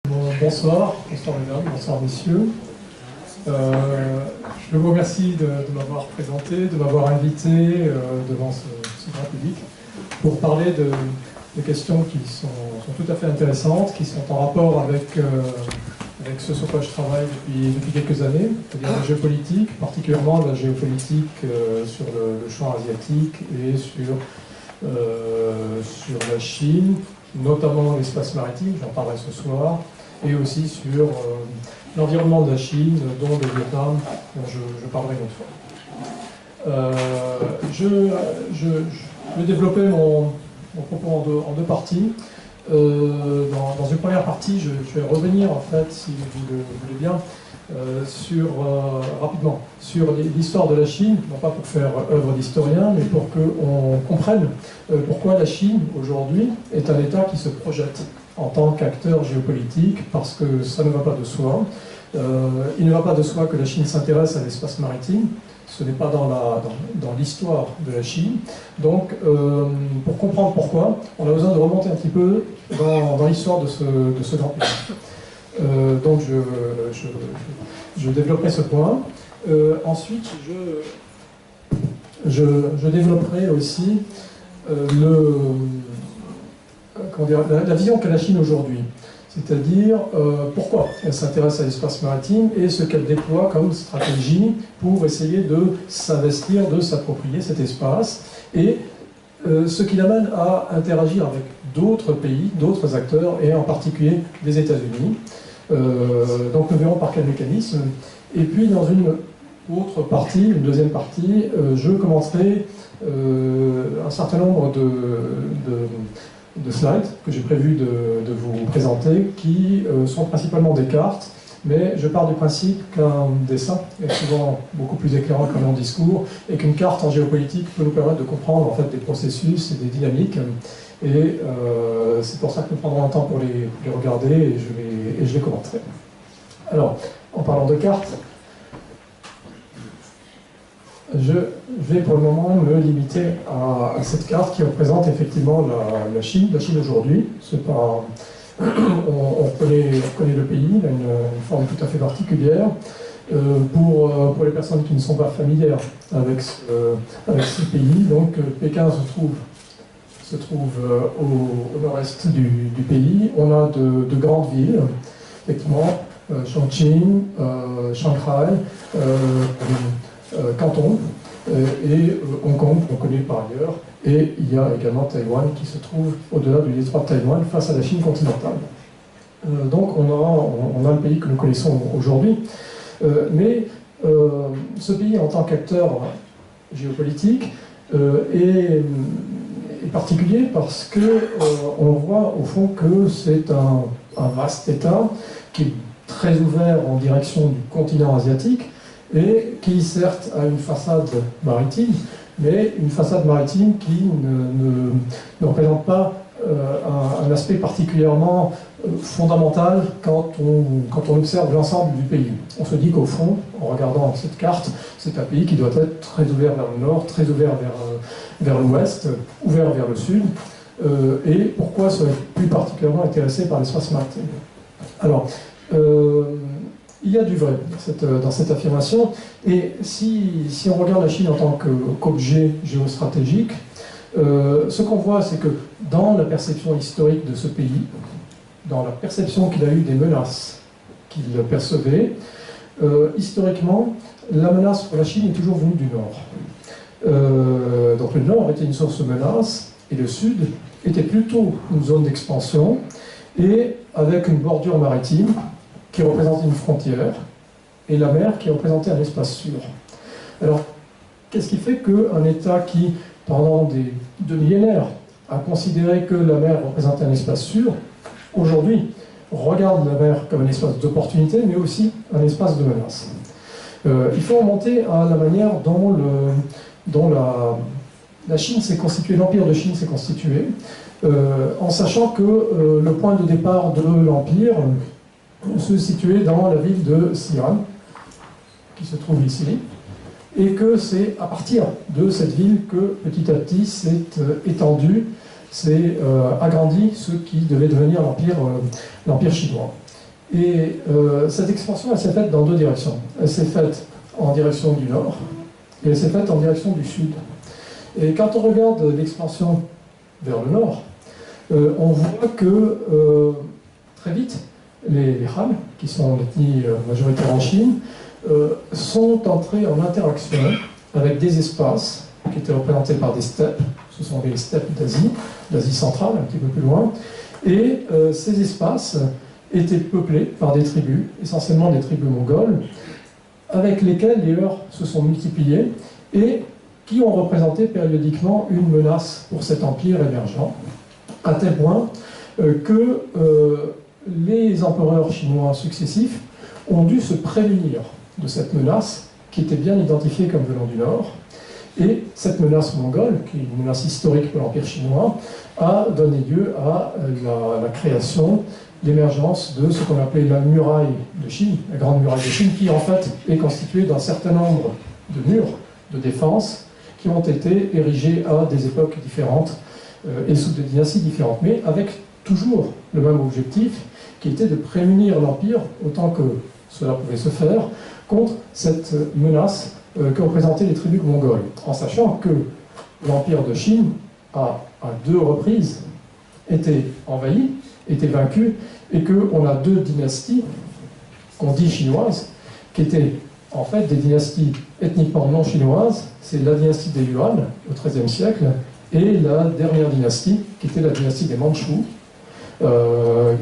Bonsoir mesdames, bonsoir messieurs. Je vous remercie de m'avoir présenté, de m'avoir invité devant ce grand public pour parler de questions qui sont tout à fait intéressantes, qui sont en rapport avec ce sur quoi je travaille depuis quelques années, c'est-à-dire la géopolitique, particulièrement la géopolitique sur le champ asiatique et sur la Chine, notamment l'espace maritime, j'en parlerai ce soir, et aussi sur l'environnement de la Chine, dont le Vietnam, dont je parlerai une autre fois. Je vais développer mon propos en deux parties. Dans une première partie, je vais revenir, en fait, si vous le voulez bien, rapidement sur l'histoire de la Chine, non pas pour faire œuvre d'historien, mais pour qu'on comprenne pourquoi la Chine, aujourd'hui, est un État qui se projette en tant qu'acteur géopolitique, parce que ça ne va pas de soi. Il ne va pas de soi que la Chine s'intéresse à l'espace maritime, ce n'est pas dans l'histoire de la Chine. Donc, pour comprendre pourquoi, on a besoin de remonter un petit peu dans l'histoire de ce grand pays. Donc, je développerai ce point. Ensuite, je développerai aussi la vision qu'a la Chine aujourd'hui, c'est-à-dire pourquoi elle s'intéresse à l'espace maritime et ce qu'elle déploie comme stratégie pour essayer de s'investir, de s'approprier cet espace, et ce qui l'amène à interagir avec d'autres pays, d'autres acteurs, et en particulier des États-Unis. Donc nous verrons par quel mécanisme. Et puis dans une autre partie, une deuxième partie, je commencerai un certain nombre de slides que j'ai prévu de vous présenter, qui sont principalement des cartes, mais je pars du principe qu'un dessin est souvent beaucoup plus éclairant qu'un long discours, et qu'une carte en géopolitique peut nous permettre de comprendre en fait des processus et des dynamiques, et c'est pour ça que nous prendrons un temps pour les regarder, et je les commenterai. Alors, en parlant de cartes, je vais pour le moment me limiter à cette carte qui représente effectivement la Chine aujourd'hui. On connaît le pays, il a une forme tout à fait particulière. Pour les personnes qui ne sont pas familières avec ce pays, donc Pékin se trouve au nord-est du pays. On a de grandes villes, effectivement, Chongqing, Shanghai, Canton et Hong Kong, qu'on connaît par ailleurs, et il y a également Taïwan qui se trouve au-delà du détroit de Taïwan face à la Chine continentale. Donc on a le pays que nous connaissons aujourd'hui, mais ce pays en tant qu'acteur géopolitique est particulier parce qu'on voit au fond que c'est un vaste État qui est très ouvert en direction du continent asiatique, et qui certes a une façade maritime, mais une façade maritime qui ne représente pas un aspect particulièrement fondamental quand on observe l'ensemble du pays. On se dit qu'au fond, en regardant cette carte, c'est un pays qui doit être très ouvert vers le nord, très ouvert vers l'ouest, ouvert vers le sud, et pourquoi serait plus particulièrement intéressé par l'espace maritime. Alors, il y a du vrai dans cette affirmation, et si on regarde la Chine en tant qu'objet géostratégique, ce qu'on voit, c'est que dans la perception historique de ce pays, dans la perception qu'il a eue des menaces qu'il percevait, historiquement, la menace pour la Chine est toujours venue du nord. Donc le nord était une source de menace, et le sud était plutôt une zone d'expansion, et avec une bordure maritime qui représentait une frontière, et la mer qui représentait un espace sûr. Alors, qu'est-ce qui fait qu'un État qui, pendant deux millénaires, a considéré que la mer représentait un espace sûr, aujourd'hui regarde la mer comme un espace d'opportunité, mais aussi un espace de menace? Il faut remonter à la manière dont la Chine s'est constituée, l'Empire de Chine s'est constitué, en sachant que le point de départ de l'Empire se situait dans la ville de Xi'an, qui se trouve ici, et que c'est à partir de cette ville que petit à petit s'est étendu, s'est agrandi ce qui devait devenir l'Empire chinois. Et cette expansion, elle s'est faite dans deux directions. Elle s'est faite en direction du nord et elle s'est faite en direction du sud. Et quand on regarde l'expansion vers le nord, on voit que très vite, les Han, qui sont l'ethnie majoritaire en Chine, sont entrés en interaction avec des espaces qui étaient représentés par des steppes. Ce sont des steppes d'Asie centrale, un petit peu plus loin. Et ces espaces étaient peuplés par des tribus, essentiellement des tribus mongoles, avec lesquelles les heurts se sont multipliés et qui ont représenté périodiquement une menace pour cet empire émergent, à tel point que les empereurs chinois successifs ont dû se prémunir de cette menace qui était bien identifiée comme venant du nord. Et cette menace mongole, qui est une menace historique pour l'empire chinois, a donné lieu à la création, l'émergence de ce qu'on appelait la muraille de Chine, la grande muraille de Chine, qui en fait est constituée d'un certain nombre de murs de défense qui ont été érigés à des époques différentes et sous des dynasties différentes, mais avec toujours le même objectif, qui était de prémunir l'Empire, autant que cela pouvait se faire, contre cette menace que représentaient les tribus mongoles, en sachant que l'Empire de Chine a, à deux reprises, été envahi, été vaincu, et qu'on a deux dynasties, qu'on dit chinoises, qui étaient en fait des dynasties ethniquement non chinoises. C'est la dynastie des Yuan, au XIIIe siècle, et la dernière dynastie, qui était la dynastie des Mandchous,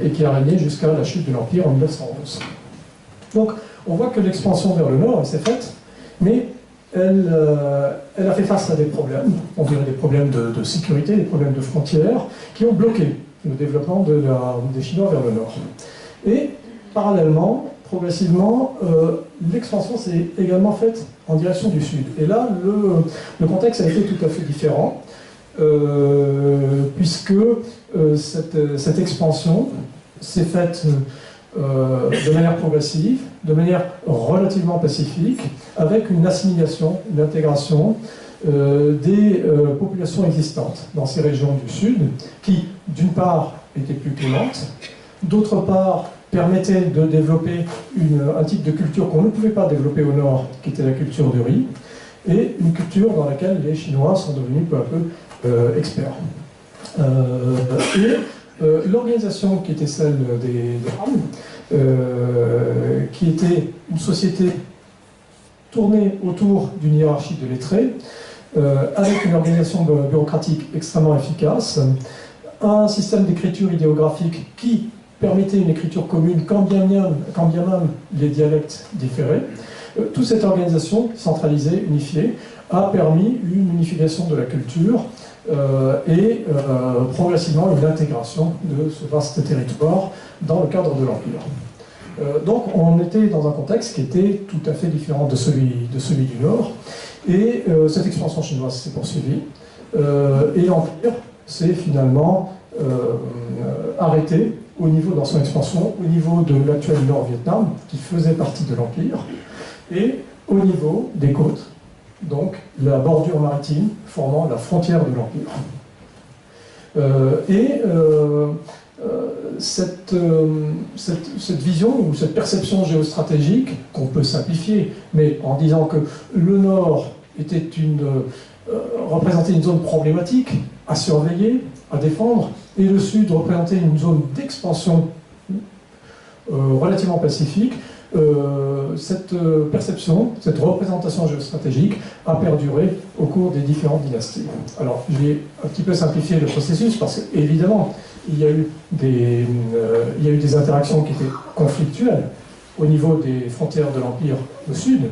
et qui a régné jusqu'à la chute de l'Empire en 1911. Donc, on voit que l'expansion vers le nord, elle s'est faite, mais elle a fait face à des problèmes, on dirait des problèmes de sécurité, des problèmes de frontières, qui ont bloqué le développement des Chinois vers le nord. Et, parallèlement, progressivement, l'expansion s'est également faite en direction du sud. Et là, le contexte a été tout à fait différent, puisque cette expansion s'est faite de manière progressive, de manière relativement pacifique, avec une assimilation, une intégration des populations existantes dans ces régions du sud, qui, d'une part, étaient plus clémentes, d'autre part, permettaient de développer un type de culture qu'on ne pouvait pas développer au nord, qui était la culture du riz, et une culture dans laquelle les Chinois sont devenus peu à peu experts. L'organisation qui était celle des Han, qui était une société tournée autour d'une hiérarchie de lettrés, avec une organisation bureaucratique extrêmement efficace, un système d'écriture idéographique qui permettait une écriture commune quand bien même les dialectes différaient. Toute cette organisation centralisée, unifiée, a permis une unification de la culture et progressivement une intégration de ce vaste territoire dans le cadre de l'Empire. Donc on était dans un contexte qui était tout à fait différent de celui du Nord, et cette expansion chinoise s'est poursuivie, et l'Empire s'est finalement arrêté dans son expansion, au niveau de l'actuel Nord-Vietnam, qui faisait partie de l'Empire, et au niveau des côtes, donc la bordure maritime formant la frontière de l'Empire. Cette vision ou cette perception géostratégique, qu'on peut simplifier, mais en disant que le Nord représentait une zone problématique à surveiller, à défendre, et le Sud représentait une zone d'expansion relativement pacifique, cette perception, cette représentation géostratégique a perduré au cours des différentes dynasties. Alors, j'ai un petit peu simplifié le processus parce qu'évidemment, il y a eu des interactions qui étaient conflictuelles au niveau des frontières de l'Empire au sud.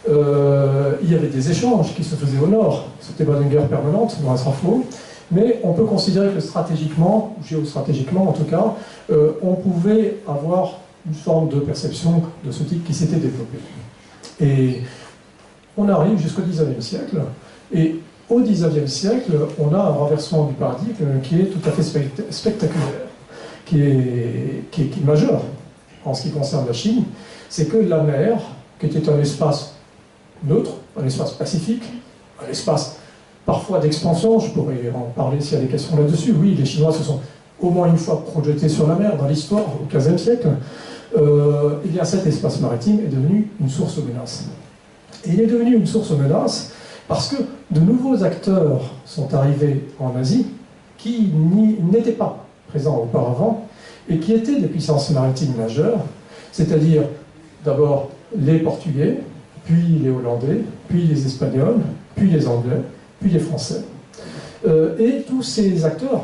Il y avait des échanges qui se faisaient au nord. C'était pas une guerre permanente, loin s'en faut. Mais on peut considérer que stratégiquement, ou géostratégiquement en tout cas, on pouvait avoir une forme de perception de ce type qui s'était développée. Et on arrive jusqu'au XIXe siècle, et au XIXe siècle, on a un renversement du paradigme qui est tout à fait spectaculaire, qui est majeur en ce qui concerne la Chine. C'est que la mer, qui était un espace neutre, un espace pacifique, un espace parfois d'expansion, je pourrais en parler s'il y a des questions là-dessus. Oui, les Chinois se sont au moins une fois projetés sur la mer dans l'histoire, au XVe siècle. eh bien cet espace maritime est devenu une source de menace. Et il est devenu une source de menace parce que de nouveaux acteurs sont arrivés en Asie qui n'étaient pas présents auparavant et qui étaient des puissances maritimes majeures, c'est-à-dire d'abord les Portugais, puis les Hollandais, puis les Espagnols, puis les Anglais, puis les Français. Et tous ces acteurs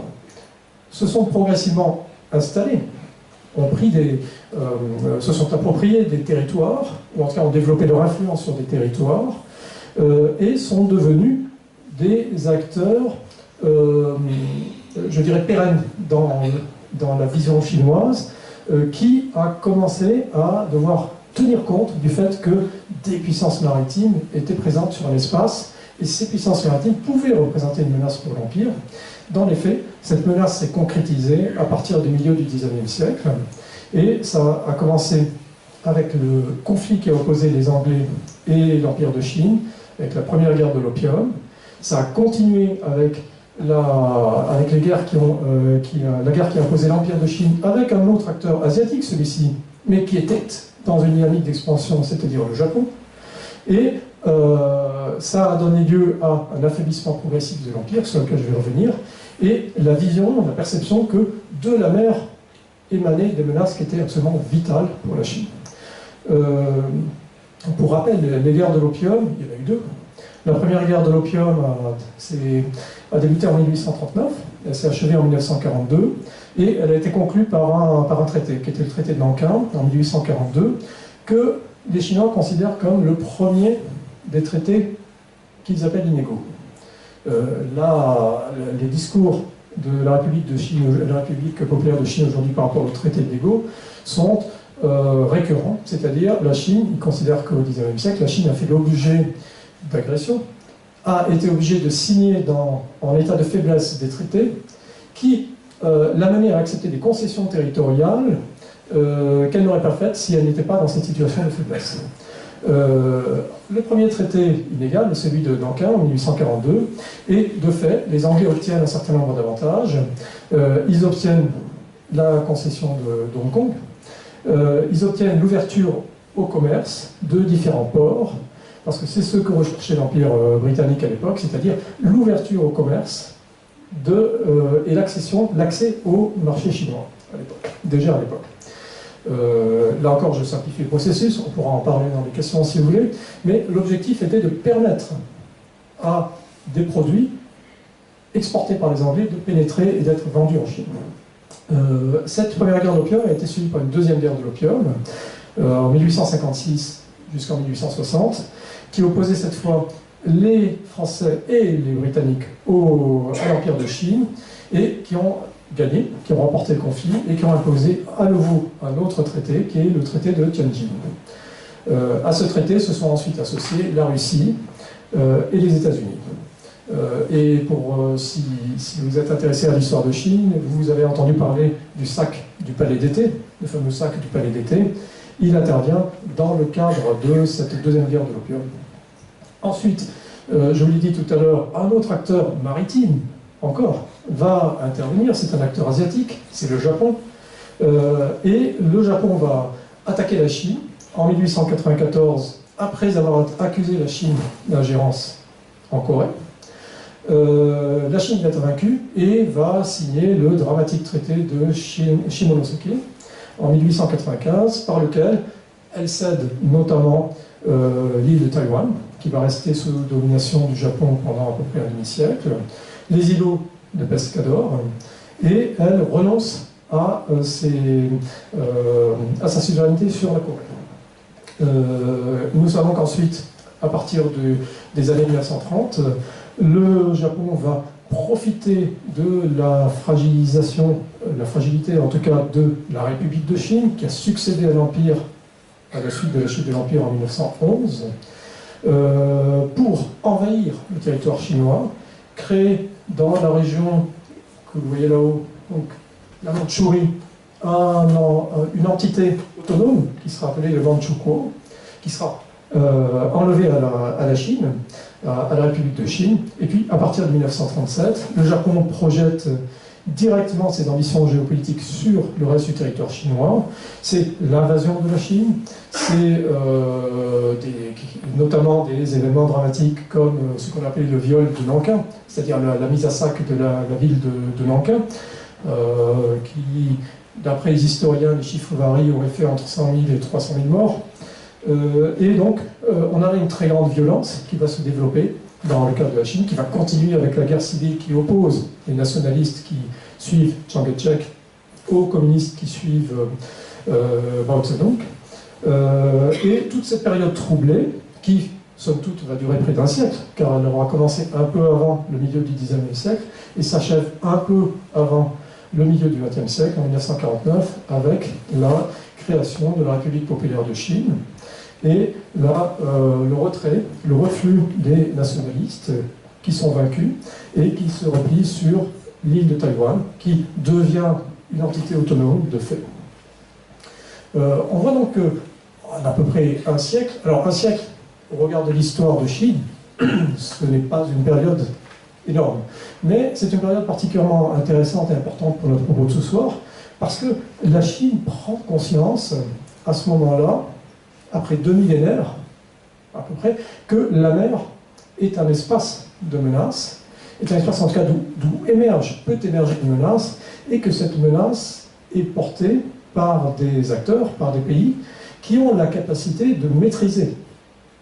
se sont progressivement installés, se sont appropriés des territoires, ou en tout cas ont développé leur influence sur des territoires, et sont devenus des acteurs, je dirais, pérennes dans la vision chinoise, qui a commencé à devoir tenir compte du fait que des puissances maritimes étaient présentes sur l'espace, et ces puissances maritimes pouvaient représenter une menace pour l'Empire. Dans les faits, cette menace s'est concrétisée à partir du milieu du XIXe siècle, et ça a commencé avec le conflit qui a opposé les Anglais et l'Empire de Chine, avec la première guerre de l'opium. Ça a continué avec la guerre qui a opposé l'Empire de Chine avec un autre acteur asiatique, celui-ci, mais qui était dans une dynamique d'expansion, c'est-à-dire le Japon. Et ça a donné lieu à un affaiblissement progressif de l'Empire, sur lequel je vais revenir, et la vision, la perception que de la mer émanaient des menaces qui étaient absolument vitales pour la Chine. Pour rappel, les guerres de l'opium, il y en a eu deux. La première guerre de l'opium a débuté en 1839, elle s'est achevée en 1942, et elle a été conclue par un traité, qui était le traité de Nankin, en 1842, que les Chinois considèrent comme le premier des traités qu'ils appellent inégaux. Les discours de la République de Chine, la République populaire de Chine aujourd'hui par rapport au traité d'inégaux sont récurrents, c'est-à-dire la Chine, ils considèrent qu'au XIXe siècle, la Chine a fait l'objet d'agression, a été obligée de signer en état de faiblesse des traités qui l'a menée à accepter des concessions territoriales qu'elle n'aurait pas faites si elle n'était pas dans cette situation de faiblesse. Le premier traité inégal est celui de Nankin en 1842, et de fait, les Anglais obtiennent un certain nombre d'avantages. Ils obtiennent la concession de Hong Kong, ils obtiennent l'ouverture au commerce de différents ports, parce que c'est ce que recherchait l'Empire britannique à l'époque, c'est-à-dire l'ouverture au commerce et l'accès au marché chinois, déjà à l'époque. Là encore, je simplifie le processus, on pourra en parler dans les questions si vous voulez, mais l'objectif était de permettre à des produits exportés par les Anglais de pénétrer et d'être vendus en Chine. Cette première guerre de l'opium a été suivie par une deuxième guerre de l'opium, en 1856 jusqu'en 1860, qui opposait cette fois les Français et les Britanniques à l'Empire de Chine, et qui ont gagné, qui ont remporté le conflit et qui ont imposé à nouveau un autre traité, qui est le traité de Tianjin. À ce traité se sont ensuite associés la Russie et les États-Unis. Si vous êtes intéressé à l'histoire de Chine, vous avez entendu parler du sac du palais d'été, le fameux sac du palais d'été. Il intervient dans le cadre de cette deuxième guerre de l'opium. Ensuite, je vous l'ai dit tout à l'heure, un autre acteur maritime, encore, va intervenir, c'est un acteur asiatique, c'est le Japon, et le Japon va attaquer la Chine en 1894, après avoir accusé la Chine d'ingérence en Corée. La Chine va être vaincue et va signer le dramatique traité de Shimonoseki en 1895, par lequel elle cède notamment l'île de Taïwan, qui va rester sous domination du Japon pendant à peu près un demi-siècle, les îlots de Pescador, et elle renonce à sa souveraineté sur la Corée. Nous savons qu'ensuite, à partir des années 1930, le Japon va profiter de la fragilité en tout cas de la République de Chine, qui a succédé à l'Empire à la suite de la chute de l'Empire en 1911, pour envahir le territoire chinois, créer dans la région que vous voyez là-haut, donc la Mandchourie, une entité autonome qui sera appelée le Manchukuo, qui sera enlevée à la Chine, à la République de Chine. Et puis, à partir de 1937, le Japon projette directement ses ambitions géopolitiques sur le reste du territoire chinois. C'est l'invasion de la Chine, c'est notamment des événements dramatiques comme ce qu'on appelait le viol de Nankin, c'est-à-dire la mise à sac de la ville de Nankin, qui, d'après les historiens, les chiffres varient, aurait fait entre 100 000 et 300 000 morts. Et donc, on a une très grande violence qui va se développer dans le cas de la Chine, qui va continuer avec la guerre civile qui oppose les nationalistes qui suivent Chiang Kai-shek aux communistes qui suivent Mao Zedong. Et toute cette période troublée, qui, somme toute, va durer près d'un siècle, car elle aura commencé un peu avant le milieu du XIXe siècle, et s'achève un peu avant le milieu du XXe siècle, en 1949, avec la création de la République populaire de Chine, et là, le retrait, le reflux des nationalistes qui sont vaincus et qui se replient sur l'île de Taïwan, qui devient une entité autonome de fait. On voit donc qu'en à peu près un siècle, alors un siècle au regard de l'histoire de Chine, ce n'est pas une période énorme, mais c'est une période particulièrement intéressante et importante pour notre propos de ce soir, parce que la Chine prend conscience à ce moment-là, après 2 millénaires, à peu près, que la mer est un espace de menace, est un espace en tout cas d'où peut émerger une menace, et que cette menace est portée par des acteurs, par des pays, qui ont la capacité de maîtriser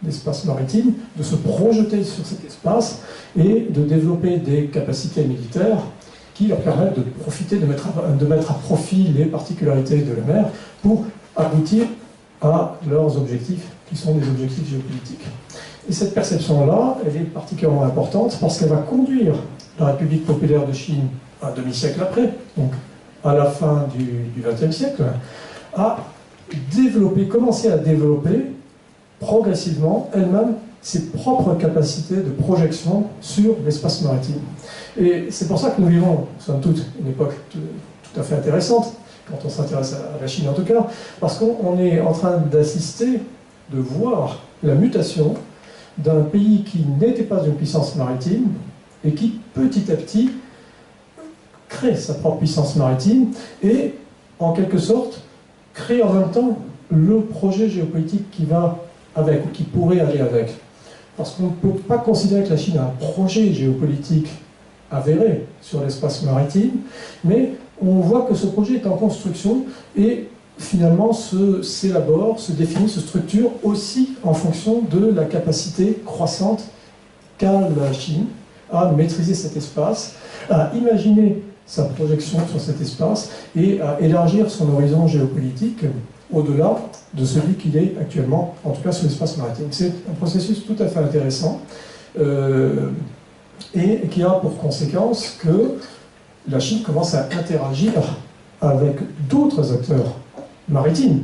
l'espace maritime, de se projeter sur cet espace, et de développer des capacités militaires qui leur permettent de profiter, de mettre à profit les particularités de la mer pour aboutir à leurs objectifs, qui sont des objectifs géopolitiques. Et cette perception-là, elle est particulièrement importante parce qu'elle va conduire la République populaire de Chine un demi-siècle après, donc à la fin du XXe siècle, à commencer à développer progressivement elle-même ses propres capacités de projection sur l'espace maritime. Et c'est pour ça que nous vivons, somme toute, une époque tout à fait intéressante, quand on s'intéresse à la Chine en tout cas, parce qu'on est en train d'assister, de voir la mutation d'un pays qui n'était pas une puissance maritime et qui, petit à petit, crée sa propre puissance maritime et, en quelque sorte, crée en même temps le projet géopolitique qui va avec, ou qui pourrait aller avec. Parce qu'on ne peut pas considérer que la Chine a un projet géopolitique avéré sur l'espace maritime, mais on voit que ce projet est en construction et finalement s'élabore, se définit, se structure aussi en fonction de la capacité croissante qu'a la Chine à maîtriser cet espace, à imaginer sa projection sur cet espace et à élargir son horizon géopolitique au-delà de celui qu'il est actuellement, en tout cas sur l'espace maritime. C'est un processus tout à fait intéressant et qui a pour conséquence que la Chine commence à interagir avec d'autres acteurs maritimes,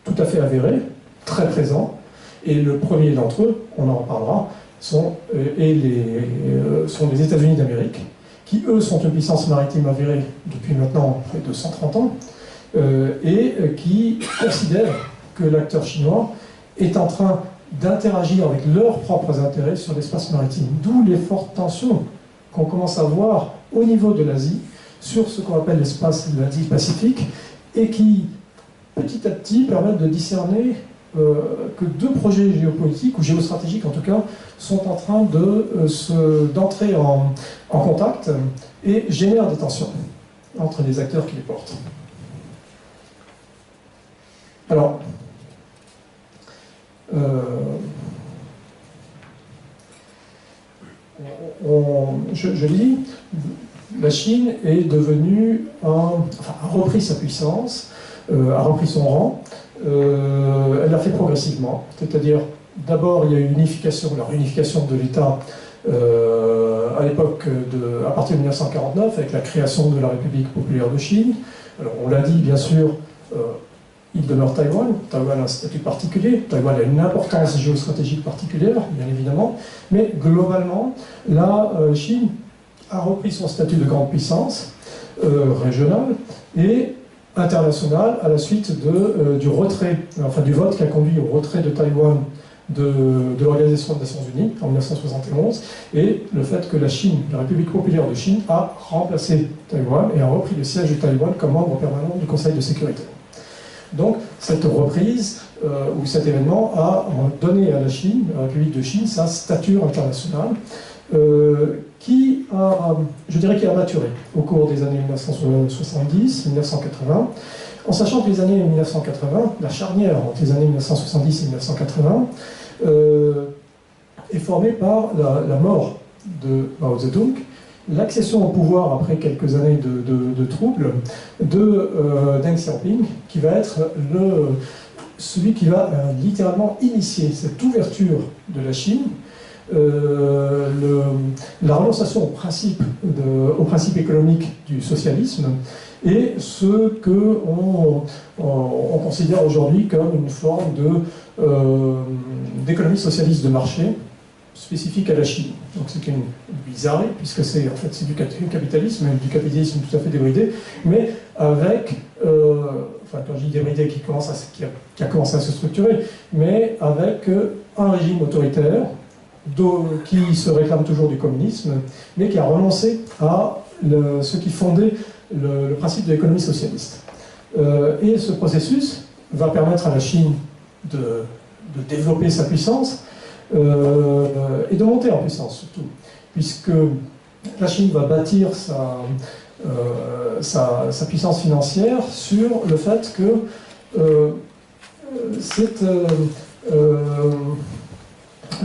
tout à fait avérés, très présents, et le premier d'entre eux, on en reparlera, sont les États-Unis d'Amérique, qui eux sont une puissance maritime avérée depuis maintenant près de 130 ans, et qui considèrent que l'acteur chinois est en train d'interagir avec leurs propres intérêts sur l'espace maritime, d'où les fortes tensions qu'on commence à voir au niveau de l'Asie, sur ce qu'on appelle l'espace de l'Asie-Pacifique, et qui, petit à petit, permettent de discerner que 2 projets géopolitiques, ou géostratégiques en tout cas, sont en train d'entrer en contact et génèrent des tensions entre les acteurs qui les portent. Alors, je lis, la Chine est devenue, a repris sa puissance, a repris son rang, elle l'a fait progressivement, c'est-à-dire d'abord il y a eu la réunification de l'État à l'époque, à partir de 1949, avec la création de la République populaire de Chine. Alors on l'a dit bien sûr, il demeure Taïwan. Taïwan a un statut particulier. Taïwan a une importance géostratégique particulière, bien évidemment. Mais globalement, la Chine a repris son statut de grande puissance régionale et internationale à la suite du vote qui a conduit au retrait de Taïwan de l'Organisation des Nations Unies en 1971, et le fait que la Chine, la République populaire de Chine, a remplacé Taïwan et a repris le siège de Taïwan comme membre permanent du Conseil de sécurité. Donc cette reprise ou cet événement a donné à la Chine, à la République de Chine, sa stature internationale qui a, je dirais, qui a maturé au cours des années 1970-1980, en sachant que les années 1980, la charnière entre les années 1970 et 1980, est formée par la mort de Mao Zedong, l'accession au pouvoir après quelques années de troubles de Deng Xiaoping, qui va être celui qui va littéralement initier cette ouverture de la Chine, la renonciation au principe économique du socialisme, et ce qu'on considère aujourd'hui comme une forme d'économie socialiste de marché spécifique à la Chine. Donc c'est une bizarrerie, puisque c'est en fait du capitalisme, du capitalisme tout à fait débridé, mais avec, enfin quand je dis débridé, qui a commencé à se structurer, mais avec un régime autoritaire qui se réclame toujours du communisme, mais qui a renoncé à ce qui fondait le principe de l'économie socialiste. Et ce processus va permettre à la Chine de développer sa puissance et de monter en puissance surtout, puisque la Chine va bâtir sa puissance financière sur le fait que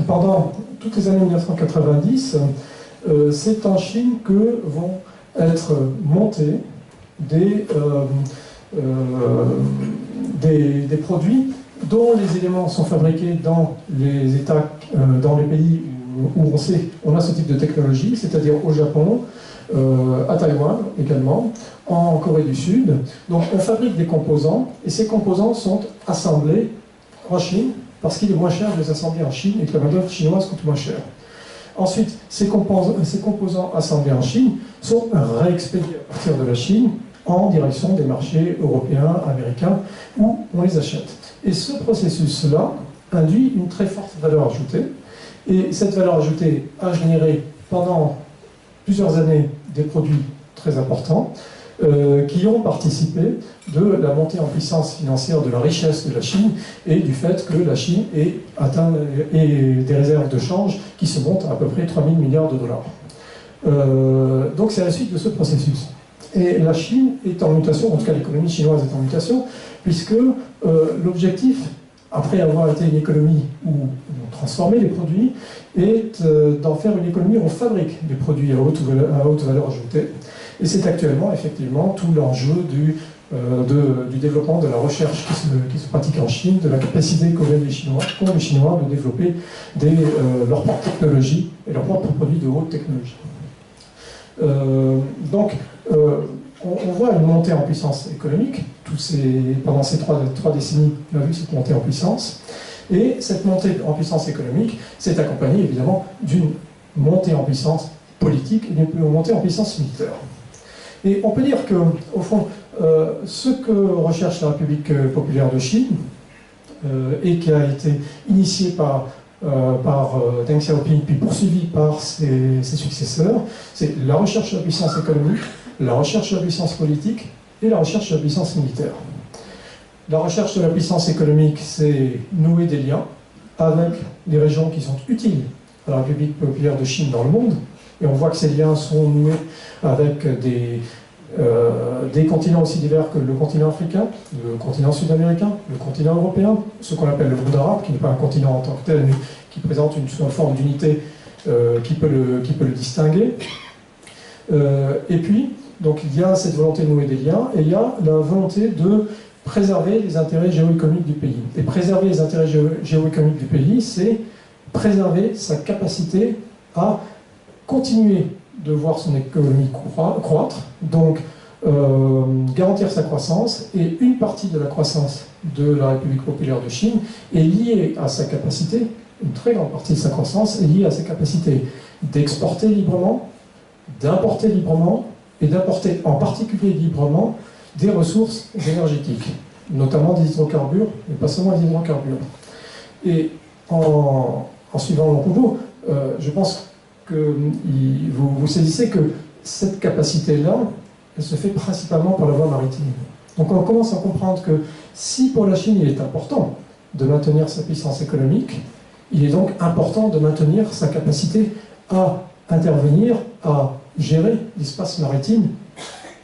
pendant toutes les années 1990, c'est en Chine que vont être montés des produits dont les éléments sont fabriqués dans les États, dans les pays où on a ce type de technologie, c'est-à-dire au Japon, à Taïwan également, en Corée du Sud. Donc on fabrique des composants, et ces composants sont assemblés en Chine, parce qu'il est moins cher de les assembler en Chine et que la main-d'œuvre chinoise coûte moins cher. Ensuite, ces composants assemblés en Chine sont réexpédiés à partir de la Chine en direction des marchés européens, américains, où on les achète. Et ce processus-là induit une très forte valeur ajoutée. Et cette valeur ajoutée a généré pendant plusieurs années des produits très importants qui ont participé de la montée en puissance financière de la richesse de la Chine et du fait que la Chine ait atteint des réserves de change qui se montent à peu près 3 000 milliards de dollars. Donc c'est la suite de ce processus. Et la Chine est en mutation, en tout cas l'économie chinoise est en mutation, puisque l'objectif, après avoir été une économie où on transformait les produits, est d'en faire une économie où on fabrique des produits à haute valeur ajoutée. Et c'est actuellement, effectivement, tout l'enjeu du développement de la recherche qui se pratique en Chine, de la capacité qu'ont les Chinois de développer leur propre technologie et leurs propres produits de haute technologie. Donc, on voit une montée en puissance économique. Pendant ces trois décennies, on a vu cette montée en puissance. Et cette montée en puissance économique s'est accompagnée, évidemment, d'une montée en puissance politique et d'une montée en puissance militaire. Et on peut dire que, au fond, ce que recherche la République populaire de Chine, et qui a été initié par Deng Xiaoping, puis poursuivi par ses successeurs, c'est la recherche de la puissance économique, la recherche de la puissance politique et la recherche de la puissance militaire. La recherche de la puissance économique, c'est nouer des liens avec les régions qui sont utiles à la République populaire de Chine dans le monde, et on voit que ces liens sont noués avec des continents aussi divers que le continent africain, le continent sud-américain, le continent européen, ce qu'on appelle le monde arabe, qui n'est pas un continent en tant que tel, mais qui présente une forme d'unité qui peut le distinguer. Et puis, donc, il y a cette volonté de nouer des liens, et il y a la volonté de préserver les intérêts géoéconomiques du pays. Et préserver les intérêts géoéconomiques du pays, c'est préserver sa capacité à continuer de voir son économie croître, donc garantir sa croissance, et une partie de la croissance de la République populaire de Chine est liée à sa capacité, une très grande partie de sa croissance est liée à sa capacité d'exporter librement, d'importer librement, et d'importer en particulier librement des ressources énergétiques, notamment des hydrocarbures, mais pas seulement les hydrocarbures. Et en suivant mon propos, je pense que vous saisissez que cette capacité-là, elle se fait principalement par la voie maritime. Donc on commence à comprendre que si pour la Chine il est important de maintenir sa puissance économique, il est donc important de maintenir sa capacité à intervenir, à gérer l'espace maritime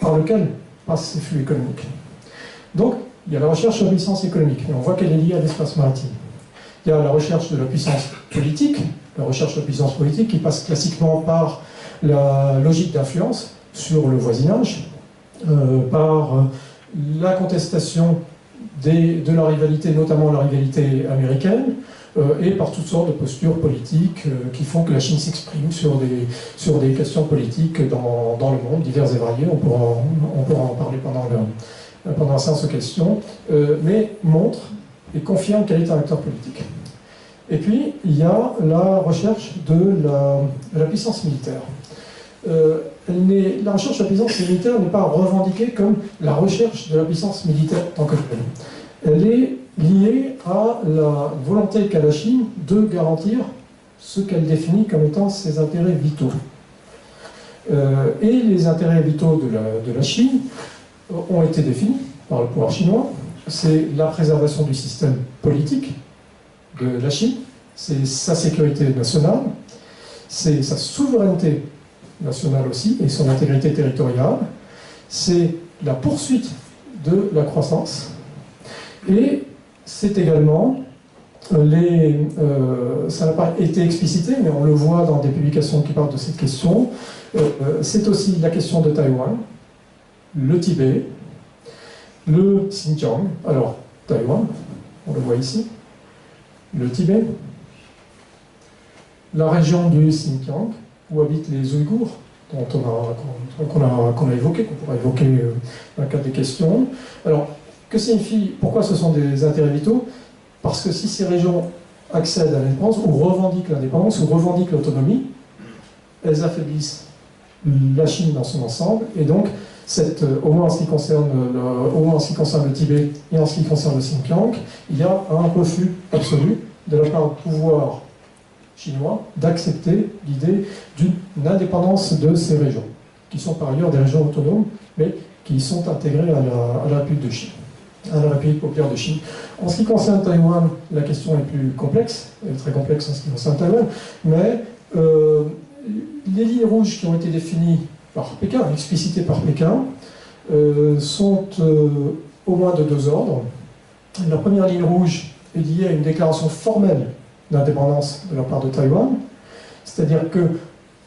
par lequel passent ces flux économiques. Donc, il y a la recherche de la puissance économique, et on voit qu'elle est liée à l'espace maritime. Il y a la recherche de la puissance politique, qui passe classiquement par la logique d'influence sur le voisinage, par la contestation de la rivalité, notamment la rivalité américaine, et par toutes sortes de postures politiques qui font que la Chine s'exprime sur des questions politiques dans le monde, diverses et variées. On pourra en parler pendant la séance de questions, mais montre et confirme qu'elle est un acteur politique. Et puis, il y a la recherche de la puissance militaire. La recherche de la puissance militaire n'est pas revendiquée comme la recherche de la puissance militaire en tant que telle. Elle est liée à la volonté qu'a la Chine de garantir ce qu'elle définit comme étant ses intérêts vitaux. Et les intérêts vitaux de la Chine ont été définis par le pouvoir chinois. C'est la préservation du système politique de la Chine, c'est sa sécurité nationale, c'est sa souveraineté nationale aussi, et son intégrité territoriale, c'est la poursuite de la croissance, et c'est également, ça n'a pas été explicité, mais on le voit dans des publications qui parlent de cette question, c'est aussi la question de Taïwan, le Tibet, le Xinjiang, alors Taïwan, on le voit ici, le Tibet, la région du Xinjiang, où habitent les Ouïghours, qu'on a évoqué, qu'on pourra évoquer dans le cadre des questions. Alors, que signifie, pourquoi ce sont des intérêts vitaux? Parce que si ces régions accèdent à l'indépendance, ou revendiquent l'indépendance, ou revendiquent l'autonomie, elles affaiblissent la Chine dans son ensemble, et donc, au moins en ce qui concerne le Tibet et en ce qui concerne le Xinjiang, il y a un refus absolu de la part du pouvoir chinois d'accepter l'idée d'une indépendance de ces régions, qui sont par ailleurs des régions autonomes, mais qui sont intégrées à la République de Chine, à la République populaire de Chine. En ce qui concerne Taïwan, la question est plus complexe, elle est très complexe en ce qui concerne Taïwan, mais les lignes rouges qui ont été définies par Pékin, explicitées par Pékin, sont au moins de deux ordres. La première ligne rouge est liée à une déclaration formelle d'indépendance de la part de Taïwan, c'est-à-dire que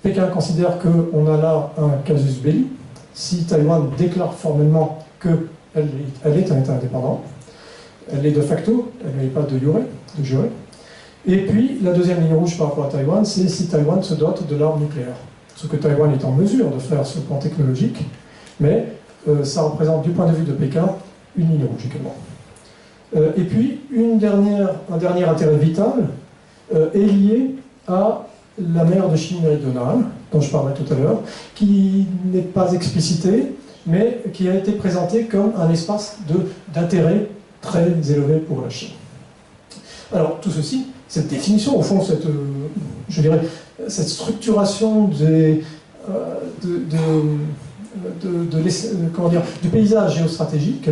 Pékin considère qu'on a là un casus belli. Si Taïwan déclare formellement qu'elle est un État indépendant, elle est de facto, elle n'est pas de jure. Et puis, la deuxième ligne rouge par rapport à Taïwan, c'est si Taïwan se dote de l'arme nucléaire. Ce que Taïwan est en mesure de faire sur le plan technologique, mais ça représente, du point de vue de Pékin, une ligne rouge également. Et puis, un dernier intérêt vital est lié à la mer de Chine méridionale, dont je parlais tout à l'heure, qui n'est pas explicité, mais qui a été présenté comme un espace d'intérêt très élevé pour la Chine. Alors, tout ceci, cette définition, au fond, cette structuration du paysage géostratégique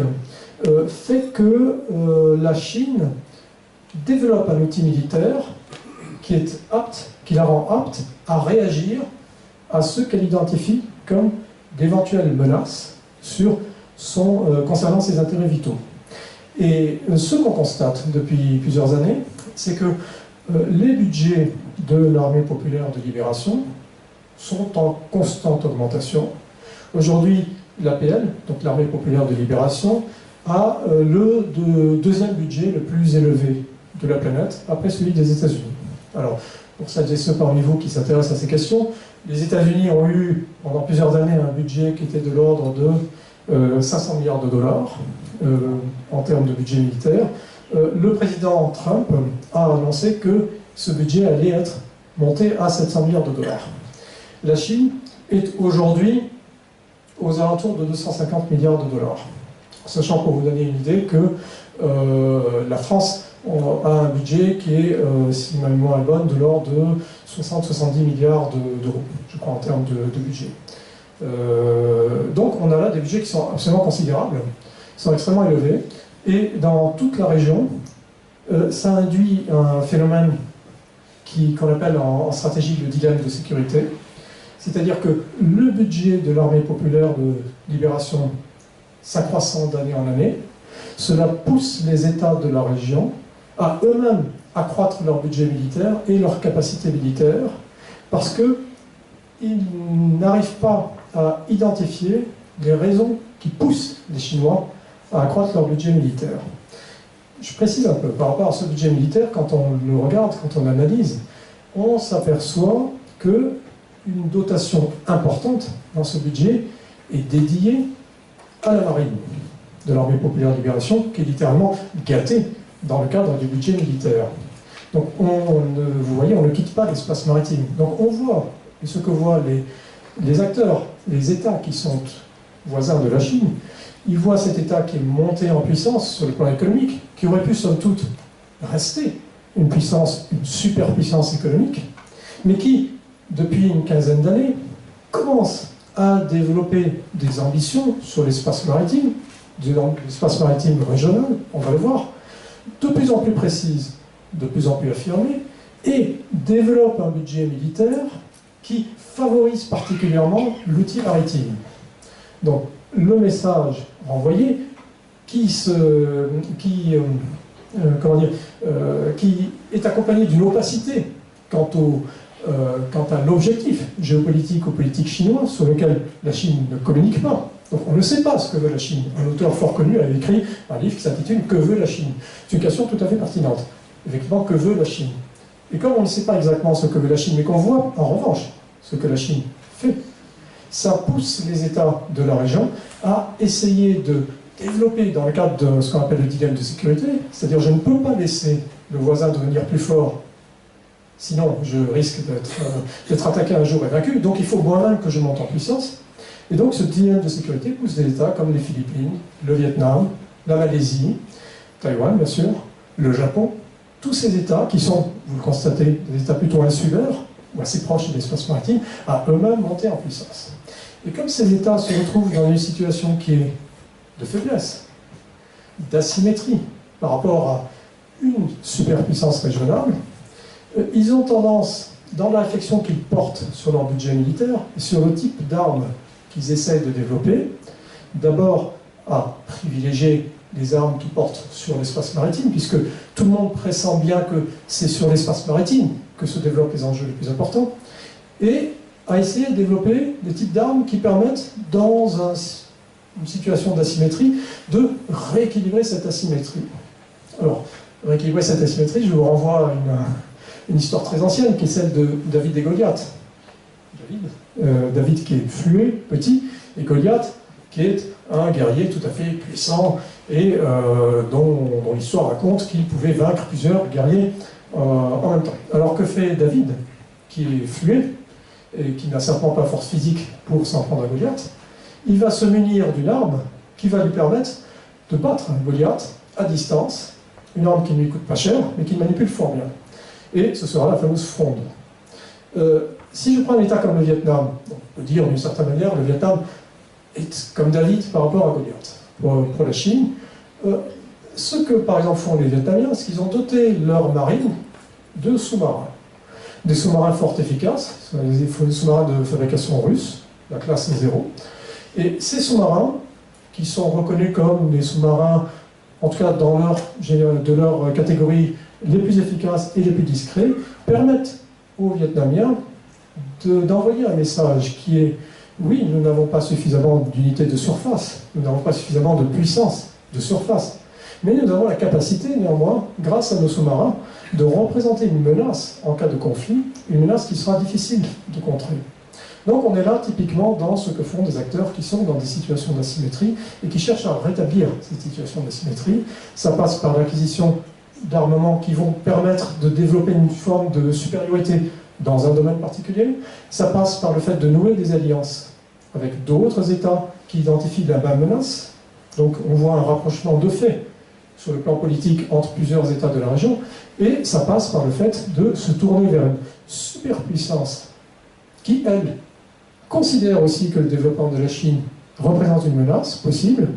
fait que la Chine développe un outil militaire qui la rend apte à réagir à ce qu'elle identifie comme d'éventuelles menaces concernant ses intérêts vitaux. Et ce qu'on constate depuis plusieurs années, c'est que les budgets de l'armée populaire de libération sont en constante augmentation. Aujourd'hui, l'APL, donc l'armée populaire de libération, a le deuxième budget le plus élevé de la planète, après celui des États-Unis. Alors, pour celles et ceux parmi vous qui s'intéressent à ces questions, les États-Unis ont eu pendant plusieurs années un budget qui était de l'ordre de 500 milliards de dollars en termes de budget militaire. Le président Trump a annoncé que ce budget allait être monté à 700 milliards de dollars. La Chine est aujourd'hui aux alentours de 250 milliards de dollars. Sachant, pour vous donner une idée, que la France a un budget qui est, si ma mémoire est bonne, de l'ordre de 60-70 milliards d'euros, je crois, en termes de budget. Donc on a là des budgets qui sont absolument considérables, qui sont extrêmement élevés, et dans toute la région, ça induit un phénomène qu'on appelle en stratégie le dilemme de sécurité, c'est-à-dire que le budget de l'armée populaire de libération s'accroissant d'année en année, cela pousse les États de la région à eux-mêmes accroître leur budget militaire et leur capacité militaire, parce qu'ils n'arrivent pas à identifier les raisons qui poussent les Chinois à accroître leur budget militaire. Je précise un peu, par rapport à ce budget militaire, quand on le regarde, quand on l'analyse, on s'aperçoit qu'une dotation importante dans ce budget est dédiée à la marine de l'armée populaire de libération, qui est littéralement gâtée dans le cadre du budget militaire. Donc vous voyez, on ne quitte pas l'espace maritime. Donc on voit, et ce que voient les acteurs, les États qui sont voisins de la Chine, ils voient cet État qui est monté en puissance sur le plan économique, qui aurait pu somme toute rester une puissance, une superpuissance économique, mais qui, depuis une quinzaine d'années, commence à développer des ambitions sur l'espace maritime régional, on va le voir, de plus en plus précises, de plus en plus affirmées, et développe un budget militaire qui favorise particulièrement l'outil maritime. Donc, le message renvoyé qui est accompagné d'une opacité quant à l'objectif géopolitique ou politique chinois sur lequel la Chine ne communique pas. Donc on ne sait pas ce que veut la Chine. Un auteur fort connu a écrit un livre qui s'intitule « Que veut la Chine ?» C'est une question tout à fait pertinente. Effectivement, que veut la Chine? Et comme on ne sait pas exactement ce que veut la Chine, mais qu'on voit en revanche ce que la Chine fait, ça pousse les États de la région à essayer de développer dans le cadre de ce qu'on appelle le dilemme de sécurité, c'est-à-dire je ne peux pas laisser le voisin devenir plus fort, sinon je risque d'être attaqué un jour et vaincu, donc il faut moi-même que je monte en puissance. Et donc ce dilemme de sécurité pousse des États comme les Philippines, le Vietnam, la Malaisie, Taïwan bien sûr, le Japon, tous ces États qui sont, vous le constatez, des États plutôt insulaires, ou assez proches de l'espace maritime, à eux-mêmes monter en puissance. Et comme ces États se retrouvent dans une situation qui est de faiblesse, d'asymétrie par rapport à une superpuissance régionale, ils ont tendance, dans la réflexion qu'ils portent sur leur budget militaire et sur le type d'armes qu'ils essaient de développer, d'abord à privilégier les armes qui portent sur l'espace maritime, puisque tout le monde pressent bien que c'est sur l'espace maritime que se développent les enjeux les plus importants, et à essayer de développer des types d'armes qui permettent, dans une situation d'asymétrie, de rééquilibrer cette asymétrie. Alors, rééquilibrer cette asymétrie, je vous renvoie à une histoire très ancienne, qui est celle de David et Goliath. David qui est fluet, petit, et Goliath qui est un guerrier tout à fait puissant et dont l'histoire raconte qu'il pouvait vaincre plusieurs guerriers en même temps. Alors que fait David, qui est fluet et qui n'a certainement pas force physique pour s'en prendre à Goliath? Il va se munir d'une arme qui va lui permettre de battre Goliath à distance, une arme qui ne lui coûte pas cher, mais qui manipule fort bien. Et ce sera la fameuse fronde. Si je prends un État comme le Vietnam, on peut dire d'une certaine manière, le Vietnam est comme David par rapport à Goliath. Pour la Chine, ce que par exemple font les Vietnamiens, c'est qu'ils ont doté leur marine de sous-marins. Des sous-marins fort efficaces, des sous-marins de fabrication russe, la classe 0. Et ces sous-marins, qui sont reconnus comme des sous-marins, en tout cas de leur catégorie, les plus efficaces et les plus discrets, permettent aux Vietnamiens d'envoyer un message qui est: oui, nous n'avons pas suffisamment d'unités de surface, nous n'avons pas suffisamment de puissance de surface, mais nous avons la capacité, néanmoins, grâce à nos sous-marins, de représenter une menace en cas de conflit, une menace qui sera difficile de contrer. Donc on est là typiquement dans ce que font des acteurs qui sont dans des situations d'asymétrie et qui cherchent à rétablir cette situation d'asymétrie. Ça passe par l'acquisition d'armements qui vont permettre de développer une forme de supériorité dans un domaine particulier. Ça passe par le fait de nouer des alliances avec d'autres États qui identifient la même menace. Donc on voit un rapprochement de fait sur le plan politique entre plusieurs États de la région, et ça passe par le fait de se tourner vers une superpuissance qui, elle, considère aussi que le développement de la Chine représente une menace possible,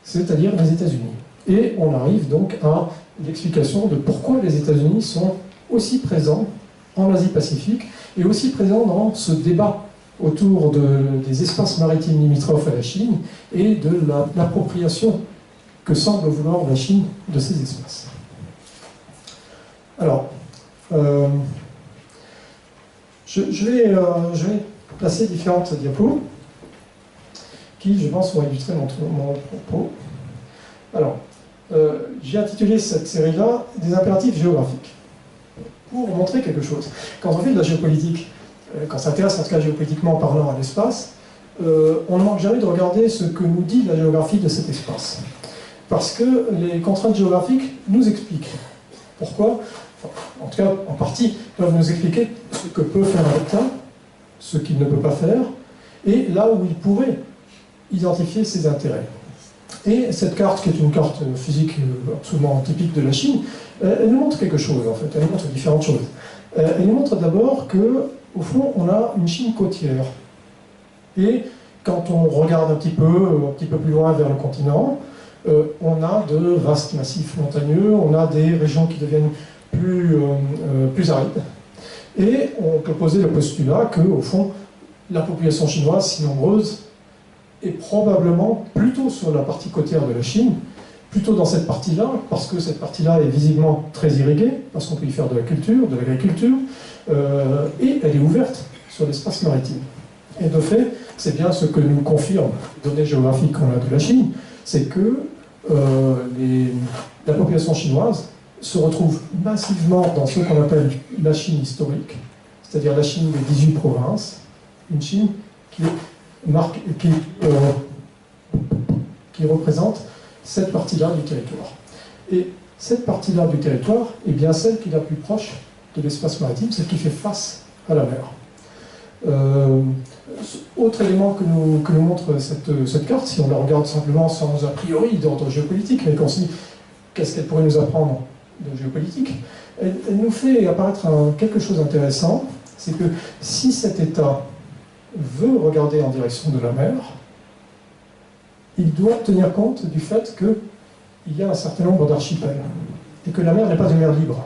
c'est-à-dire les États-Unis. Et on arrive donc à l'explication de pourquoi les États-Unis sont aussi présents en Asie-Pacifique et aussi présents dans ce débat autour des espaces maritimes limitrophes à la Chine et de l'appropriation que semble vouloir la Chine de ces espaces. Alors, je vais placer différentes diapos qui, je pense, vont illustrer mon propos. Alors, j'ai intitulé cette série-là « Des impératifs géographiques » pour montrer quelque chose. Quand on fait de la géopolitique, quand on s'intéresse en tout cas géopolitiquement parlant à l'espace, on ne manque jamais de regarder ce que nous dit la géographie de cet espace. Parce que les contraintes géographiques nous expliquent. Pourquoi? En tout cas, en partie, peuvent nous expliquer ce que peut faire un État, ce qu'il ne peut pas faire, et là où il pourrait identifier ses intérêts. Et cette carte, qui est une carte physique absolument typique de la Chine, elle nous montre quelque chose, en fait. Elle nous montre différentes choses. Elle nous montre d'abord que, au fond, on a une Chine côtière. Et quand on regarde un petit peu plus loin vers le continent, on a de vastes massifs montagneux, on a des régions qui deviennent plus arides. Et on peut poser le postulat que, au fond, la population chinoise, si nombreuse, est probablement plutôt sur la partie côtière de la Chine, plutôt dans cette partie-là, parce que cette partie-là est visiblement très irriguée, parce qu'on peut y faire de la culture, de l'agriculture, et elle est ouverte sur l'espace maritime. Et de fait, c'est bien ce que nous confirment les données géographiques qu'on a de la Chine, c'est que la population chinoise se retrouve massivement dans ce qu'on appelle la Chine historique, c'est-à-dire la Chine des 18 provinces, une Chine qui représente cette partie-là du territoire. Et cette partie-là du territoire est bien celle qui est la plus proche de l'espace maritime, celle qui fait face à la mer. Autre élément que nous montre cette carte, si on la regarde simplement sans a priori d'ordre géopolitique, mais qu'on se dit qu'est-ce qu'elle pourrait nous apprendre de géopolitique, elle nous fait apparaître quelque chose d'intéressant, c'est que si cet État veut regarder en direction de la mer, il doit tenir compte du fait qu'il y a un certain nombre d'archipels et que la mer n'est pas une mer libre.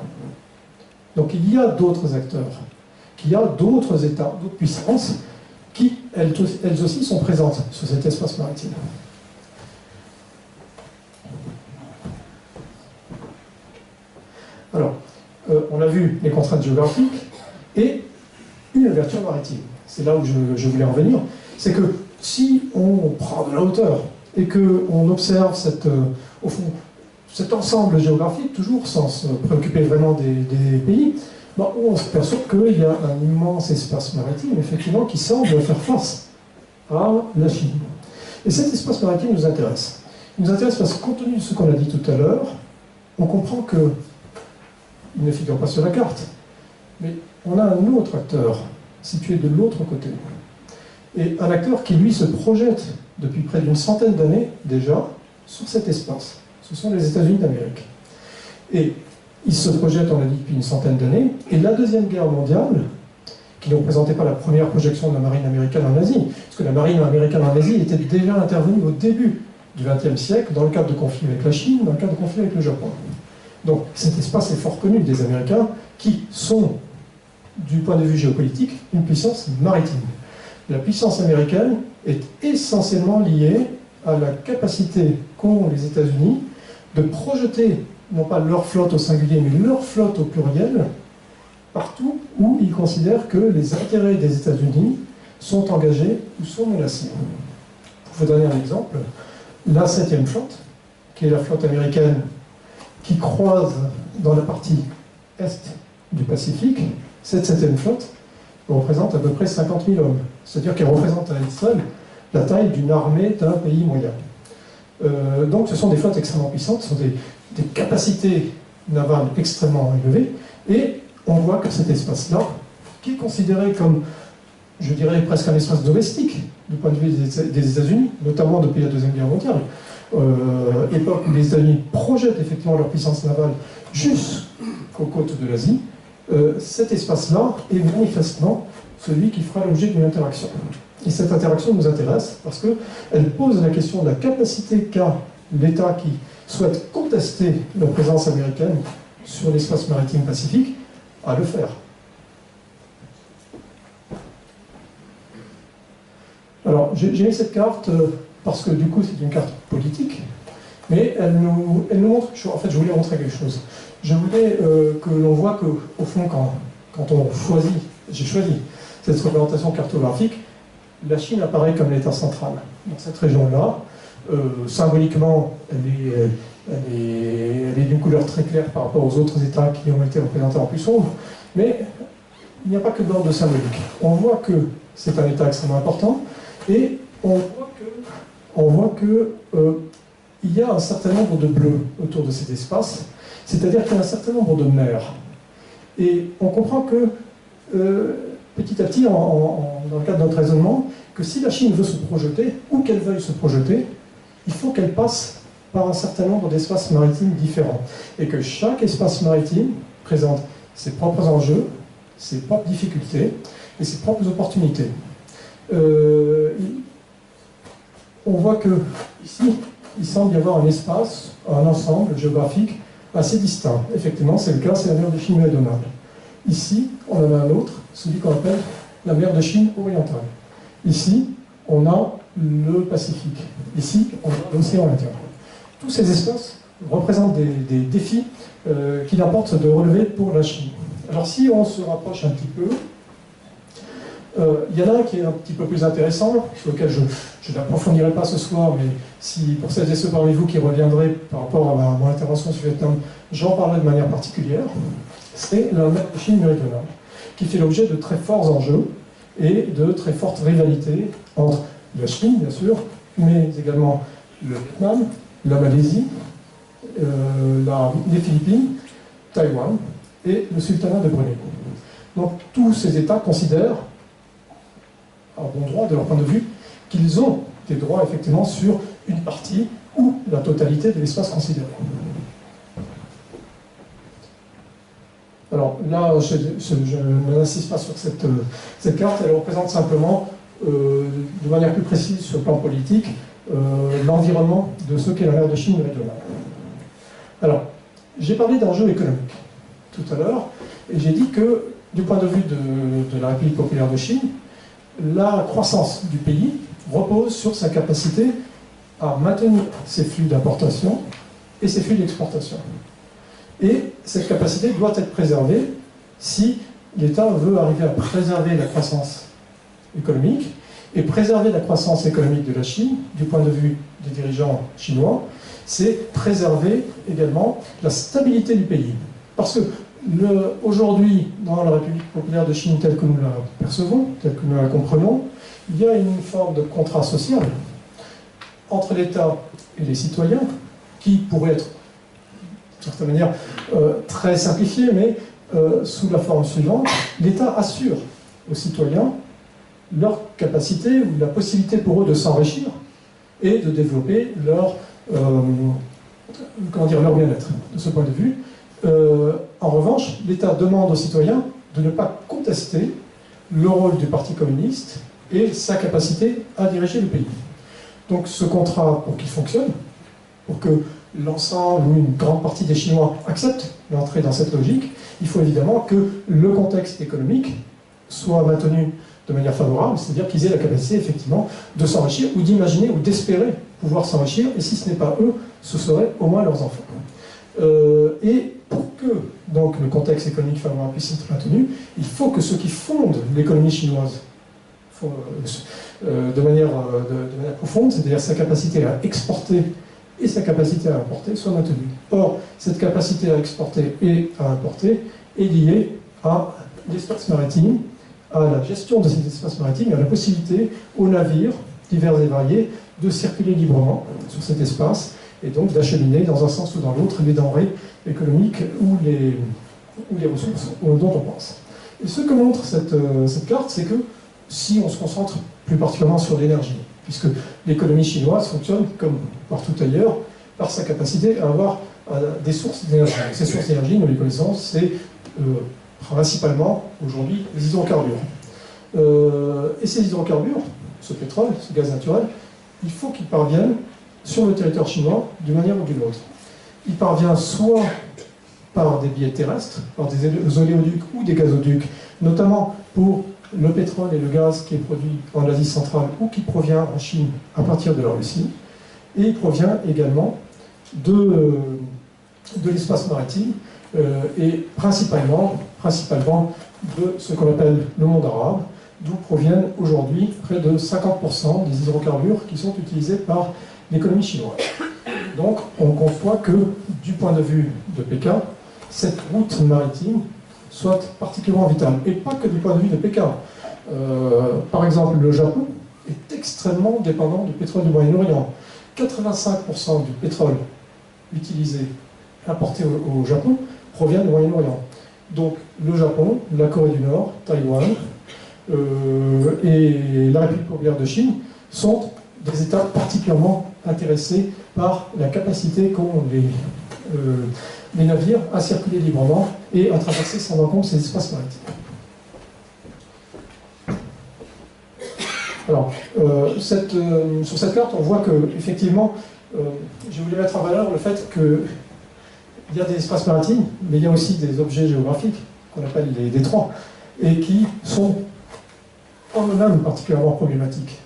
Donc il y a d'autres acteurs, qu'il y a d'autres États, d'autres puissances qui, elles aussi, sont présentes sur cet espace maritime. Alors, on a vu les contraintes géographiques et une ouverture maritime. C'est là où je voulais en venir. C'est que si on prend de la hauteur et qu'on observe au fond, cet ensemble géographique, toujours sans se préoccuper vraiment des pays, on se perçoit qu'il y a un immense espace maritime, effectivement, qui semble faire face à la Chine. Et cet espace maritime nous intéresse. Il nous intéresse parce que, compte tenu de ce qu'on a dit tout à l'heure, on comprend qu'il ne figure pas sur la carte, mais on a un autre acteur situé de l'autre côté. Et un acteur qui, lui, se projette depuis près d'une centaine d'années déjà sur cet espace. Ce sont les États-Unis d'Amérique. Et il se projette, on l'a dit, depuis une centaine d'années, et la Deuxième Guerre mondiale, qui ne représentait pas la première projection de la marine américaine en Asie, parce que la marine américaine en Asie était déjà intervenue au début du XXe siècle, dans le cadre de conflits avec la Chine, dans le cadre de conflits avec le Japon. Donc cet espace est fort connu des Américains, qui sont, du point de vue géopolitique, une puissance maritime. La puissance américaine est essentiellement liée à la capacité qu'ont les États-Unis de projeter, non pas leur flotte au singulier, mais leur flotte au pluriel, partout où ils considèrent que les intérêts des États-Unis sont engagés ou sont menacés. Pour vous donner un exemple, la 7e flotte, qui est la flotte américaine qui croise dans la partie est du Pacifique, cette 7e flotte représente à peu près 50 000 hommes. C'est-à-dire qu'elle représente à elle seule la taille d'une armée d'un pays moyen. Donc ce sont des flottes extrêmement puissantes, ce sont des capacités navales extrêmement élevées, et on voit que cet espace-là, qui est considéré comme, je dirais, presque un espace domestique du point de vue des États-Unis, notamment depuis la Deuxième Guerre mondiale, époque où les États-Unis projettent effectivement leur puissance navale jusqu'aux côtes de l'Asie, cet espace-là est manifestement celui qui fera l'objet d'une interaction. Et cette interaction nous intéresse parce qu'elle pose la question de la capacité qu'a l'État qui souhaite contester la présence américaine sur l'espace maritime pacifique à le faire. Alors, j'ai mis cette carte parce que du coup, c'est une carte politique, mais elle nous montre, en fait, je voulais montrer quelque chose. Je voulais que l'on voit qu'au fond, quand on choisit, j'ai choisi cette représentation cartographique, la Chine apparaît comme l'État central dans cette région-là. Symboliquement, elle est d'une couleur très claire par rapport aux autres États qui ont été représentés en plus sombre, mais il n'y a pas que de l'ordre symbolique. On voit que c'est un État extrêmement important, et on voit que il y a un certain nombre de bleus autour de cet espace, c'est-à-dire qu'il y a un certain nombre de mers. Et on comprend que, petit à petit, dans le cadre de notre raisonnement, que si la Chine veut se projeter, ou qu'elle veuille se projeter, il faut qu'elle passe par un certain nombre d'espaces maritimes différents. Et que chaque espace maritime présente ses propres enjeux, ses propres difficultés et ses propres opportunités. On voit que ici, il semble y avoir un espace, un ensemble géographique assez distinct. Effectivement, c'est le cas, c'est la mer de Chine méridionale. Ici, on en a un autre, celui qu'on appelle la mer de Chine orientale. Ici, on a le Pacifique. Ici, on a l'océan Indien. Tous ces espaces représentent des défis qu'il importe de relever pour la Chine. Alors si on se rapproche un petit peu, il y en a un qui est un petit peu plus intéressant, sur lequel je n'approfondirai pas ce soir, mais si pour celles et ceux parmi vous qui reviendraient par rapport à mon intervention sur le Vietnam, j'en parlerai de manière particulière, c'est la mer de Chine méridionale, qui fait l'objet de très forts enjeux et de très fortes rivalités entre la Chine, bien sûr, mais également le Vietnam, la Malaisie, les Philippines, Taïwan et le sultanat de Brunei. Donc tous ces États considèrent, à bon droit de leur point de vue, qu'ils ont des droits effectivement sur une partie ou la totalité de l'espace considéré. Alors là, je n'insiste pas sur cette carte, elle représente simplement, de manière plus précise sur le plan politique, l'environnement de ce qu'est la mer de Chine méridionale. Alors, j'ai parlé d'enjeux économiques tout à l'heure, et j'ai dit que, du point de vue de la République populaire de Chine, la croissance du pays repose sur sa capacité à maintenir ses flux d'importation et ses flux d'exportation. Et cette capacité doit être préservée si l'État veut arriver à préserver la croissance économique. Et préserver la croissance économique de la Chine, du point de vue des dirigeants chinois, c'est préserver également la stabilité du pays. Parce que aujourd'hui, dans la République populaire de Chine telle que nous la percevons, telle que nous la comprenons, il y a une forme de contrat social entre l'État et les citoyens, qui pourrait être, d'une certaine manière, très simplifié, mais sous la forme suivante. L'État assure aux citoyens leur capacité ou la possibilité pour eux de s'enrichir et de développer leur bien-être. De ce point de vue, en revanche, l'État demande aux citoyens de ne pas contester le rôle du Parti communiste et sa capacité à diriger le pays. Donc ce contrat, pour qu'il fonctionne, pour que l'ensemble ou une grande partie des Chinois acceptent d'entrer dans cette logique, il faut évidemment que le contexte économique soit maintenu de manière favorable, c'est-à-dire qu'ils aient la capacité effectivement de s'enrichir ou d'imaginer ou d'espérer pouvoir s'enrichir, et si ce n'est pas eux, ce seraient au moins leurs enfants. Et pour que donc, le contexte économique favorable puisse être maintenu, il faut que ceux qui fondent l'économie chinoise de manière profonde, c'est-à-dire sa capacité à exporter et sa capacité à importer, soient maintenues. Or, cette capacité à exporter et à importer est liée à l'espace maritime, à la gestion de cet espace maritime et à la possibilité aux navires divers et variés de circuler librement sur cet espace et donc d'acheminer dans un sens ou dans l'autre les denrées économiques ou les ressources dont on pense. Et ce que montre cette carte, c'est que si on se concentre plus particulièrement sur l'énergie, puisque l'économie chinoise fonctionne, comme partout ailleurs, par sa capacité à avoir des sources d'énergie. Ces sources d'énergie, nous les connaissons, c'est principalement aujourd'hui les hydrocarbures. Et ces hydrocarbures, ce pétrole, ce gaz naturel, il faut qu'ils parviennent sur le territoire chinois d'une manière ou d'une autre. Il parvient soit par des biais terrestres, par des oléoducs ou des gazoducs, notamment pour le pétrole et le gaz qui est produit en Asie centrale ou qui provient en Chine à partir de la Russie, et il provient également de l'espace maritime et principalement de ce qu'on appelle le monde arabe, d'où proviennent aujourd'hui près de 50% des hydrocarbures qui sont utilisés par l'économie chinoise. Donc on conçoit que, du point de vue de Pékin, cette route maritime soit particulièrement vitale. Et pas que du point de vue de Pékin. Par exemple, le Japon est extrêmement dépendant du pétrole du Moyen-Orient. 85% du pétrole utilisé, importé au Japon, provient du Moyen-Orient. Donc le Japon, la Corée du Nord, Taïwan et la République populaire de Chine sont des États particulièrement intéressés par la capacité qu'ont les navires à circuler librement et à traverser sans encombre ces espaces maritimes. Alors, sur cette carte, on voit que, effectivement, j'ai voulu mettre en valeur le fait qu'il y a des espaces maritimes, mais il y a aussi des objets géographiques, qu'on appelle les détroits, et qui sont en eux-mêmes particulièrement problématiques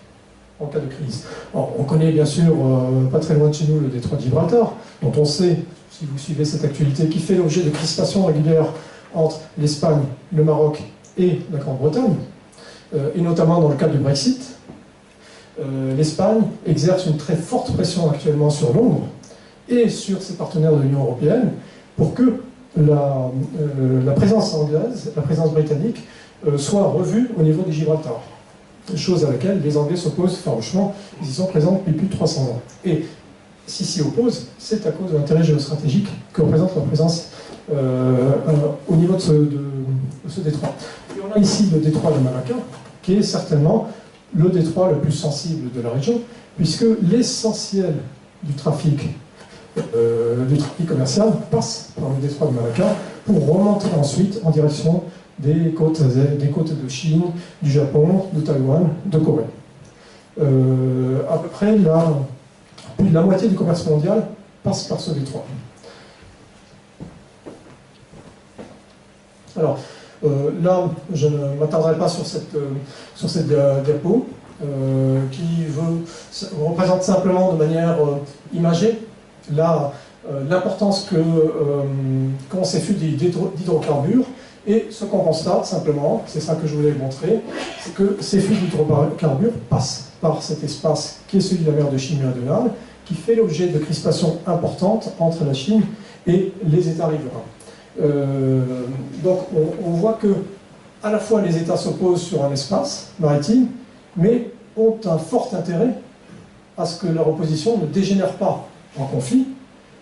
en cas de crise. Alors, on connaît bien sûr, pas très loin de chez nous, le détroit de Gibraltar, dont on sait, si vous suivez cette actualité, qui fait l'objet de crispations régulières entre l'Espagne, le Maroc et la Grande-Bretagne, et notamment dans le cadre du Brexit. L'Espagne exerce une très forte pression actuellement sur Londres et sur ses partenaires de l'Union européenne pour que la présence anglaise, la présence britannique, soit revue au niveau de Gibraltar. Chose à laquelle les Anglais s'opposent farouchement, ils y sont présents depuis plus de 300 ans. Et s'ils s'y opposent, c'est à cause de l'intérêt géostratégique que représente leur présence au niveau de ce détroit. Et on a ici le détroit de Malacca, qui est certainement le détroit le plus sensible de la région, puisque l'essentiel du trafic commercial passe par le détroit de Malacca pour remonter ensuite en direction des côtes de Chine, du Japon, de Taïwan, de Corée. À peu près plus de la moitié du commerce mondial passe par ce détroit. Alors, là, je ne m'attarderai pas sur cette diapo qui représente simplement de manière imagée l'importance qu'ont ces flux d'hydrocarbures. Et ce qu'on constate simplement, c'est ça que je voulais montrer, c'est que ces flux d'hydrocarbures passent par cet espace qui est celui de la mer de Chine méridionale, qui fait l'objet de crispations importantes entre la Chine et les États riverains. Donc on voit que à la fois les États s'opposent sur un espace maritime, mais ont un fort intérêt à ce que leur opposition ne dégénère pas en conflit,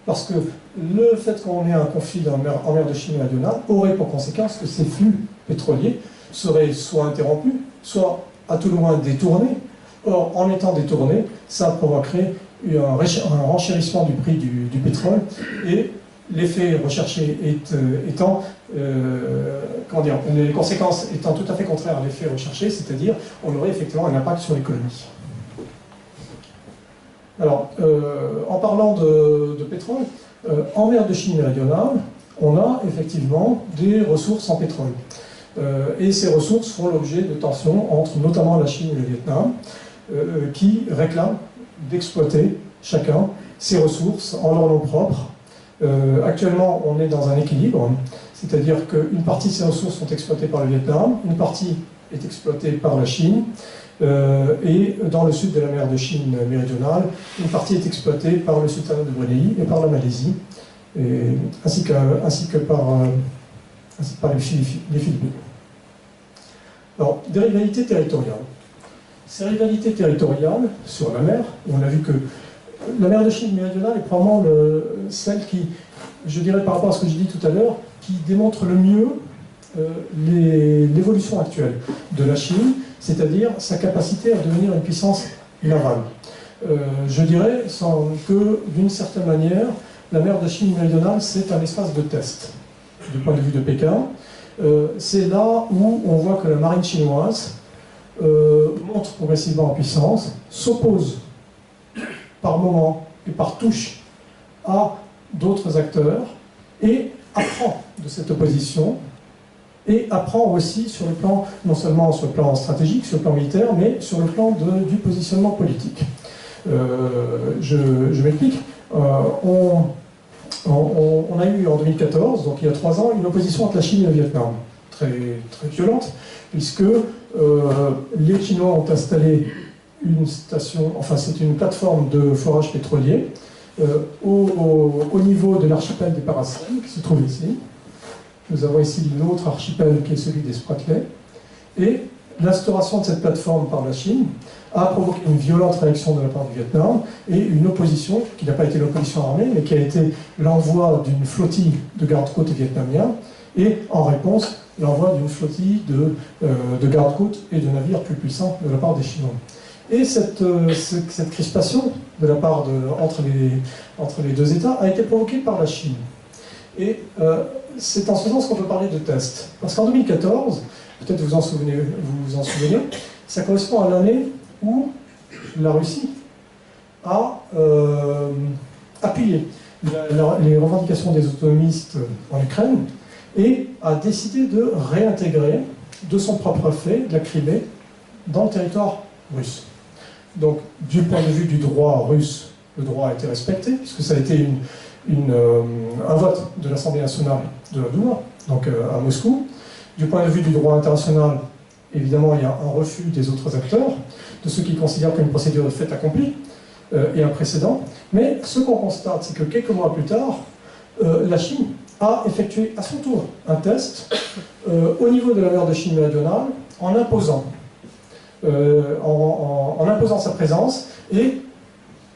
parce que le fait qu'on ait un conflit en mer de Chine méridionale aurait pour conséquence que ces flux pétroliers seraient soit interrompus, soit à tout le moins détournés. Or, en étant détournés, ça provoquerait un renchérissement du prix du pétrole, et l'effet recherché étant, les conséquences étant tout à fait contraires à l'effet recherché, c'est-à-dire on aurait effectivement un impact sur l'économie. Alors, en parlant de pétrole, en mer de Chine méridionale, on a effectivement des ressources en pétrole. Et ces ressources font l'objet de tensions entre notamment la Chine et le Vietnam, qui réclament d'exploiter chacun ces ressources en leur nom propre. Actuellement, on est dans un équilibre, c'est-à-dire qu'une partie de ces ressources sont exploitées par le Vietnam, une partie est exploitée par la Chine, et dans le sud de la mer de Chine méridionale, une partie est exploitée par le sultanat de Brunei et par la Malaisie, ainsi que par les Philippines. Alors, des rivalités territoriales. Ces rivalités territoriales sur la mer, on a vu que la mer de Chine méridionale est probablement celle qui, je dirais par rapport à ce que j'ai dit tout à l'heure, qui démontre le mieux l'évolution actuelle de la Chine, c'est-à-dire sa capacité à devenir une puissance navale. Je dirais que, d'une certaine manière, la mer de Chine méridionale, c'est un espace de test, du point de vue de Pékin. C'est là où on voit que la marine chinoise monte progressivement en puissance, s'oppose par moments et par touches à d'autres acteurs, et apprend de cette opposition, et apprend aussi sur le plan, non seulement sur le plan stratégique, sur le plan militaire, mais sur le plan du positionnement politique. Je m'explique. On a eu en 2014, donc il y a 3 ans, une opposition entre la Chine et le Vietnam, très violente, puisque les Chinois ont installé une station, enfin c'est une plateforme de forage pétrolier au niveau de l'archipel des Paracels, qui se trouve ici. Nous avons ici l'autre archipel qui est celui des Spratleys. Et l'instauration de cette plateforme par la Chine a provoqué une violente réaction de la part du Vietnam et une opposition, qui n'a pas été l'opposition armée, mais qui a été l'envoi d'une flottille de gardes-côtes vietnamiens et, en réponse, l'envoi d'une flottille de gardes-côtes et de navires plus puissants de la part des Chinois. Et cette crispation de la part entre les deux États a été provoquée par la Chine. Et c'est en ce sens qu'on peut parler de test. Parce qu'en 2014, peut-être vous vous en souvenez, ça correspond à l'année où la Russie a appuyé les revendications des autonomistes en Ukraine et a décidé de réintégrer de son propre fait la Crimée dans le territoire russe. Donc, du point de vue du droit russe, le droit a été respecté, puisque ça a été un vote de l'Assemblée nationale de la Douma, donc à Moscou. Du point de vue du droit international, évidemment, il y a un refus des autres acteurs, de ceux qui considèrent qu'une procédure de fait accomplie et un précédent. Mais ce qu'on constate, c'est que quelques mois plus tard, la Chine a effectué à son tour un test au niveau de la mer de Chine méridionale en imposant sa présence et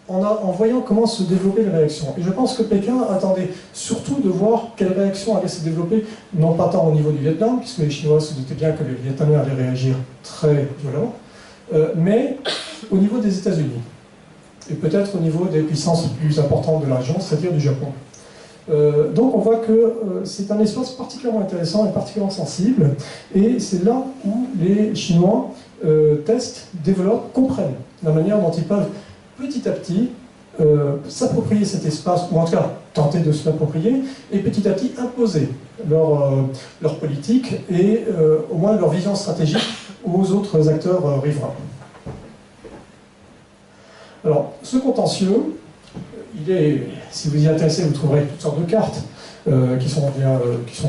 en voyant comment se développer les réactions. Et je pense que Pékin attendait surtout de voir quelles réactions allaient se développer, non pas tant au niveau du Vietnam, puisque les Chinois se doutaient bien que les Vietnamiens allaient réagir très violemment, mais au niveau des États-Unis, et peut-être au niveau des puissances les plus importantes de la région, c'est-à-dire du Japon. Donc on voit que c'est un espace particulièrement intéressant et particulièrement sensible, et c'est là où les Chinois testent, développent, comprennent la manière dont ils peuvent petit à petit s'approprier cet espace, ou en tout cas tenter de se l'approprier, et petit à petit imposer leur politique et au moins leur vision stratégique aux autres acteurs riverains. Alors, ce contentieux, si vous y intéressez, vous trouverez toutes sortes de cartes qui sont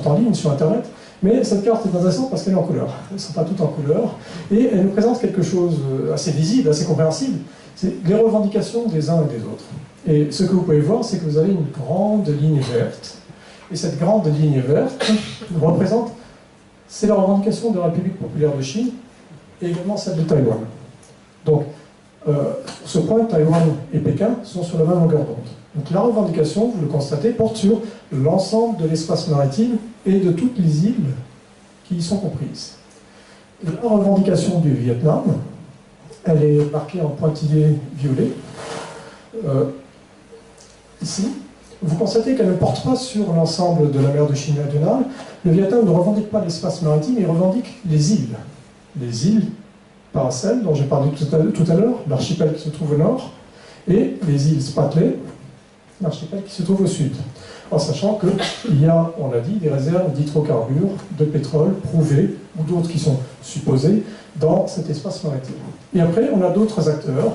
en ligne sur Internet, mais cette carte est intéressante parce qu'elle est en couleur. Elles ne sont pas toutes en couleur, et elle nous présente quelque chose assez visible, assez compréhensible, c'est les revendications des uns et des autres. Et ce que vous pouvez voir, c'est que vous avez une grande ligne verte, et cette grande ligne verte représente, c'est la revendication de la République populaire de Chine, et également celle de Taïwan. Donc, sur ce point, Taïwan et Pékin sont sur la même longueur d'onde. Donc la revendication, vous le constatez, porte sur l'ensemble de l'espace maritime et de toutes les îles qui y sont comprises. La revendication du Vietnam, elle est marquée en pointillé violet. Ici, vous constatez qu'elle ne porte pas sur l'ensemble de la mer de Chine méridionale. Le Vietnam ne revendique pas l'espace maritime, il revendique les îles. Les îles Paracels, dont j'ai parlé tout à l'heure, l'archipel qui se trouve au nord, et les îles Spratly, l'archipel qui se trouve au sud. En sachant qu'il y a, on l'a dit, des réserves d'hydrocarbures, de pétrole prouvées, ou d'autres qui sont supposées, dans cet espace maritime. Et après, on a d'autres acteurs.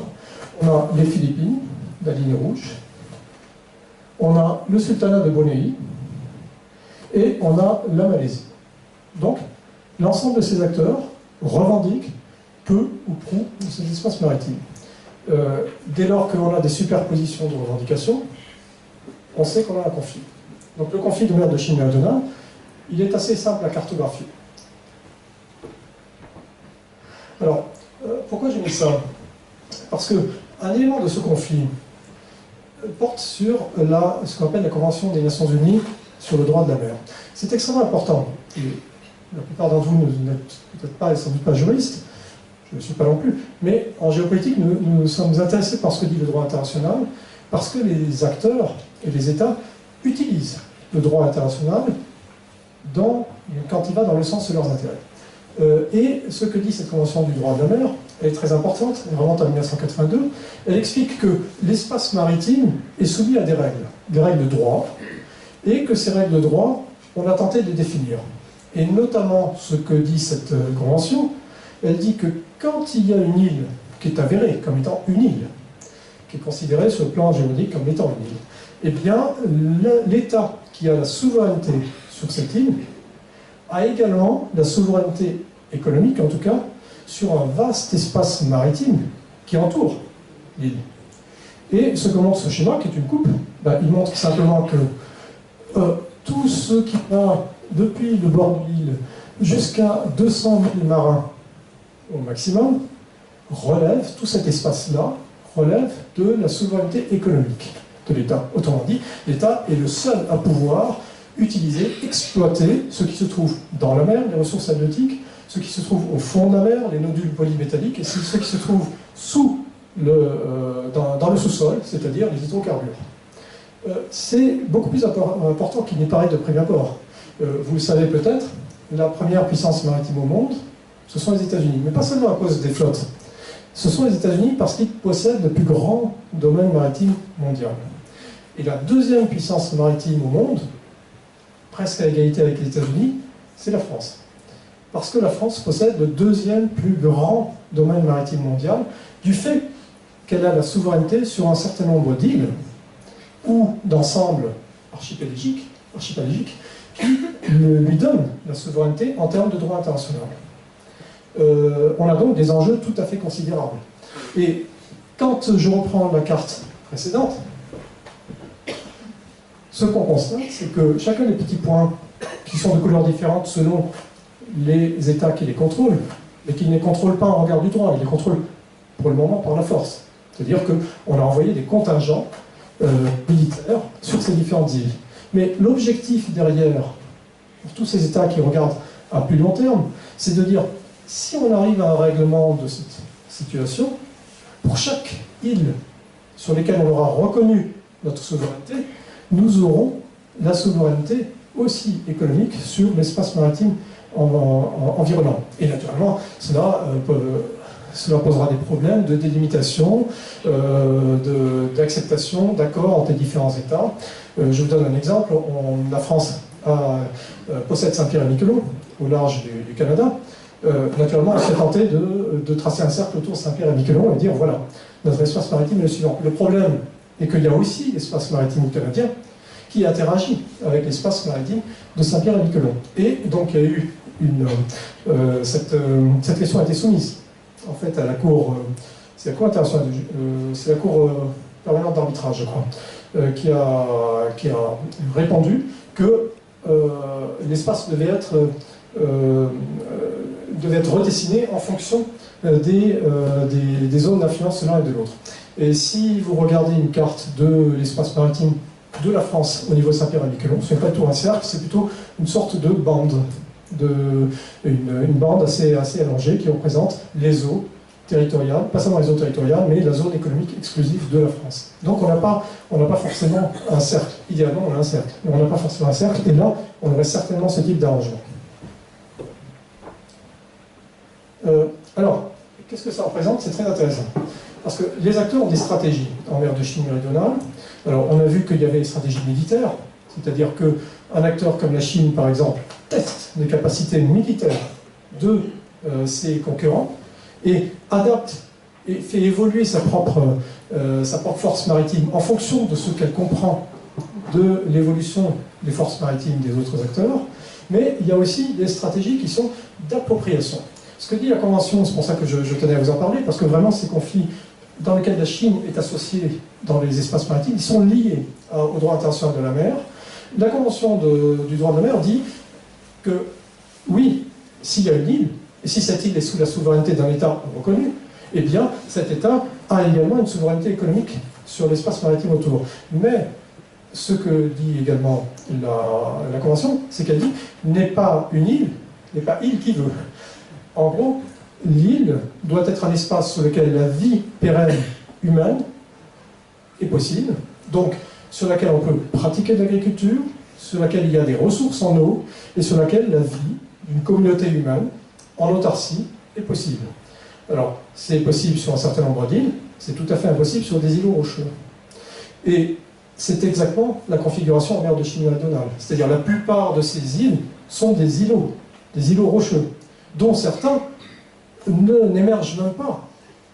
On a les Philippines, la ligne rouge. On a le sultanat de Brunei. Et on a la Malaisie. Donc, l'ensemble de ces acteurs revendiquent peu ou prou de ces espaces maritimes. Dès lors que l'on a des superpositions de revendications, on sait qu'on a un conflit. Donc le conflit de mer de Chine méridionale, il est assez simple à cartographier. Alors, pourquoi j'ai mis ça? Parce qu'un élément de ce conflit porte sur ce qu'on appelle la Convention des Nations Unies sur le droit de la mer. C'est extrêmement important. Et la plupart d'entre vous n'êtes peut-être pas et sans doute pas juristes. je ne suis pas non plus. Mais en géopolitique, nous sommes intéressés par ce que dit le droit international, parce que les acteurs et les États utilisent le droit international quand il va dans le sens de leurs intérêts. Et ce que dit cette Convention du droit de la mer, elle est très importante, elle remonte à 1982, elle explique que l'espace maritime est soumis à des règles de droit, et que ces règles de droit, on a tenté de les définir. Et notamment, ce que dit cette Convention, elle dit que quand il y a une île qui est avérée comme étant une île, qui est considérée sur le plan géologique comme étant une île, eh bien, l'État qui a la souveraineté sur cette île a également la souveraineté économique, en tout cas, sur un vaste espace maritime qui entoure l'île. Et ce que montre ce schéma, qui est une coupe, il montre simplement que tout ce qui va depuis le bord de l'île jusqu'à 200 000 marins au maximum relève, tout cet espace-là relève de la souveraineté économique de l'État. Autrement dit, l'État est le seul à pouvoir utiliser, exploiter ce qui se trouve dans la mer, les ressources halieutiques, ce qui se trouve au fond de la mer, les nodules polymétalliques, et ce qui se trouve dans le sous-sol, c'est-à-dire les hydrocarbures. C'est beaucoup plus important qu'il n'y paraît de prime abord. Vous le savez peut-être, la première puissance maritime au monde, ce sont les États-Unis. Mais pas seulement à cause des flottes. Ce sont les États-Unis parce qu'ils possèdent le plus grand domaine maritime mondial. Et la deuxième puissance maritime au monde, presque à égalité avec les États-Unis, c'est la France. Parce que la France possède le deuxième plus grand domaine maritime mondial, du fait qu'elle a la souveraineté sur un certain nombre d'îles ou d'ensembles archipélagiques qui lui donnent la souveraineté en termes de droit international. On a donc des enjeux tout à fait considérables. Et quand je reprends la carte précédente, ce qu'on constate, c'est que chacun des petits points qui sont de couleurs différentes selon les États qui les contrôlent, mais qui ne les contrôlent pas en regard du droit, ils les contrôlent pour le moment par la force. C'est-à-dire qu'on a envoyé des contingents militaires sur ces différentes îles. Mais l'objectif derrière, pour tous ces États qui regardent à plus long terme, c'est de dire, si on arrive à un règlement de cette situation, pour chaque île sur laquelle on aura reconnu notre souveraineté, nous aurons la souveraineté aussi économique sur l'espace maritime environnant. Et naturellement, cela posera des problèmes de délimitation, d'acceptation, d'accord entre les différents États. Je vous donne un exemple. La France possède Saint-Pierre-et-Miquelon, au large du Canada. Naturellement, on s'est tenté de tracer un cercle autour de Saint-Pierre-et-Miquelon et dire, voilà, notre espace maritime est le suivant. Le problème est qu'il y a aussi l'espace maritime canadien qui interagit avec l'espace maritime de Saint-Pierre-et-Miquelon. Et donc, il y a eu cette question a été soumise, en fait, à la Cour, c'est la Cour internationale, c'est la Cour permanente d'arbitrage, je crois, qui a répondu que l'espace devait être redessiné en fonction des zones d'influence de l'un et de l'autre. Et si vous regardez une carte de l'espace maritime de la France au niveau de Saint-Pierre-et-Miquelon, ce n'est pas tout un cercle, c'est plutôt une sorte de bande, une bande assez allongée qui représente les eaux territoriales, pas seulement les eaux territoriales, mais la zone économique exclusive de la France. Donc on n'a pas forcément un cercle. Idéalement, on a un cercle, mais on n'a pas forcément un cercle, et là, on aurait certainement ce type d'arrangement. Alors, qu'est-ce que ça représente? C'est très intéressant. Parce que les acteurs ont des stratégies en mer de Chine méridionale. Alors, on a vu qu'il y avait des stratégies militaires, c'est-à-dire qu'un acteur comme la Chine, par exemple, teste les capacités militaires de ses concurrents et adapte et fait évoluer sa propre force maritime en fonction de ce qu'elle comprend de l'évolution des forces maritimes des autres acteurs. Mais il y a aussi des stratégies qui sont d'appropriation. Ce que dit la Convention, c'est pour ça que je tenais à vous en parler, parce que vraiment ces conflits dans lesquels la Chine est associée dans les espaces maritimes, ils sont liés au droit international de la mer. La Convention du droit de la mer dit que, oui, s'il y a une île, et si cette île est sous la souveraineté d'un État reconnu, eh bien, cet État a également une souveraineté économique sur l'espace maritime autour. Mais ce que dit également la Convention, c'est qu'elle dit n'est pas une île, n'est pas île qui veut. En gros, l'île doit être un espace sur lequel la vie pérenne humaine est possible, donc sur laquelle on peut pratiquer de l'agriculture, sur laquelle il y a des ressources en eau, et sur laquelle la vie d'une communauté humaine en autarcie est possible. Alors, c'est possible sur un certain nombre d'îles, c'est tout à fait impossible sur des îlots rocheux. Et c'est exactement la configuration en mer de Chine méridionale. C'est-à-dire la plupart de ces îles sont des îlots rocheux, dont certains n'émergent même pas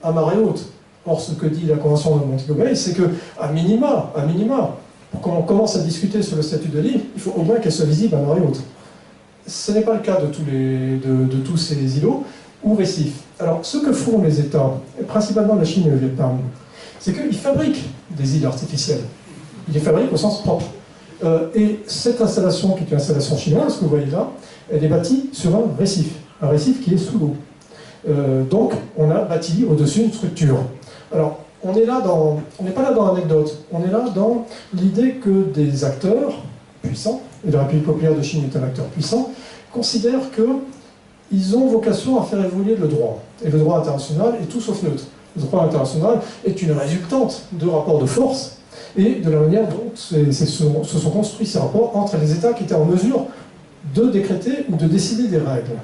à marée haute. Or, ce que dit la Convention de Montego Bay, c'est que, à minima, pour qu'on commence à discuter sur le statut de l'île, il faut au moins qu'elle soit visible à marée haute. Ce n'est pas le cas de tous ces îlots ou récifs. Alors, ce que font les États, et principalement la Chine et le Vietnam, c'est qu'ils fabriquent des îles artificielles. Ils les fabriquent au sens propre. Et cette installation, qui est une installation chinoise, que vous voyez là, elle est bâtie sur un récif qui est sous l'eau. Donc, on a bâti au-dessus une structure. Alors, on n'est pas là dans l'anecdote, on est là dans l'idée que des acteurs puissants, et la République populaire de Chine est un acteur puissant, considèrent qu'ils ont vocation à faire évoluer le droit. Et le droit international est tout sauf neutre. Le droit international est une résultante de rapports de force et de la manière dont se sont construits ces rapports entre les États qui étaient en mesure de décréter ou de décider des règles.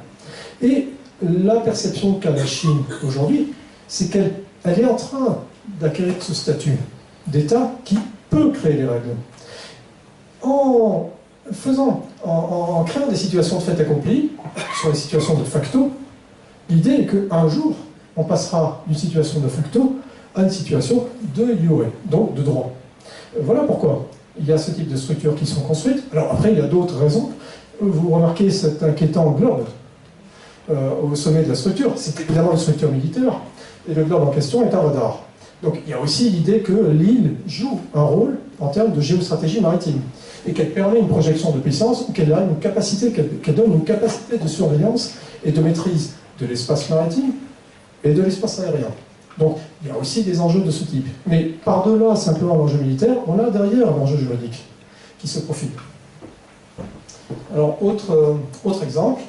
Et la perception qu'a la Chine aujourd'hui, c'est qu'elle est en train d'acquérir ce statut d'État qui peut créer les règles. En créant des situations de fait accompli, sur les situations de facto, l'idée est qu'un jour, on passera d'une situation de facto à une situation de iure, donc de droit. Voilà pourquoi il y a ce type de structures qui sont construites. Alors après, il y a d'autres raisons. Vous remarquez cet inquiétant globe au sommet de la structure. C'est évidemment une structure militaire, et le globe en question est un radar. Donc il y a aussi l'idée que l'île joue un rôle en termes de géostratégie maritime, et qu'elle permet une projection de puissance, ou qu'elle a une capacité, qu'elle donne une capacité de surveillance et de maîtrise de l'espace maritime et de l'espace aérien. Donc il y a aussi des enjeux de ce type. Mais par-delà simplement l'enjeu militaire, on a derrière un enjeu juridique qui se profile. Alors autre exemple,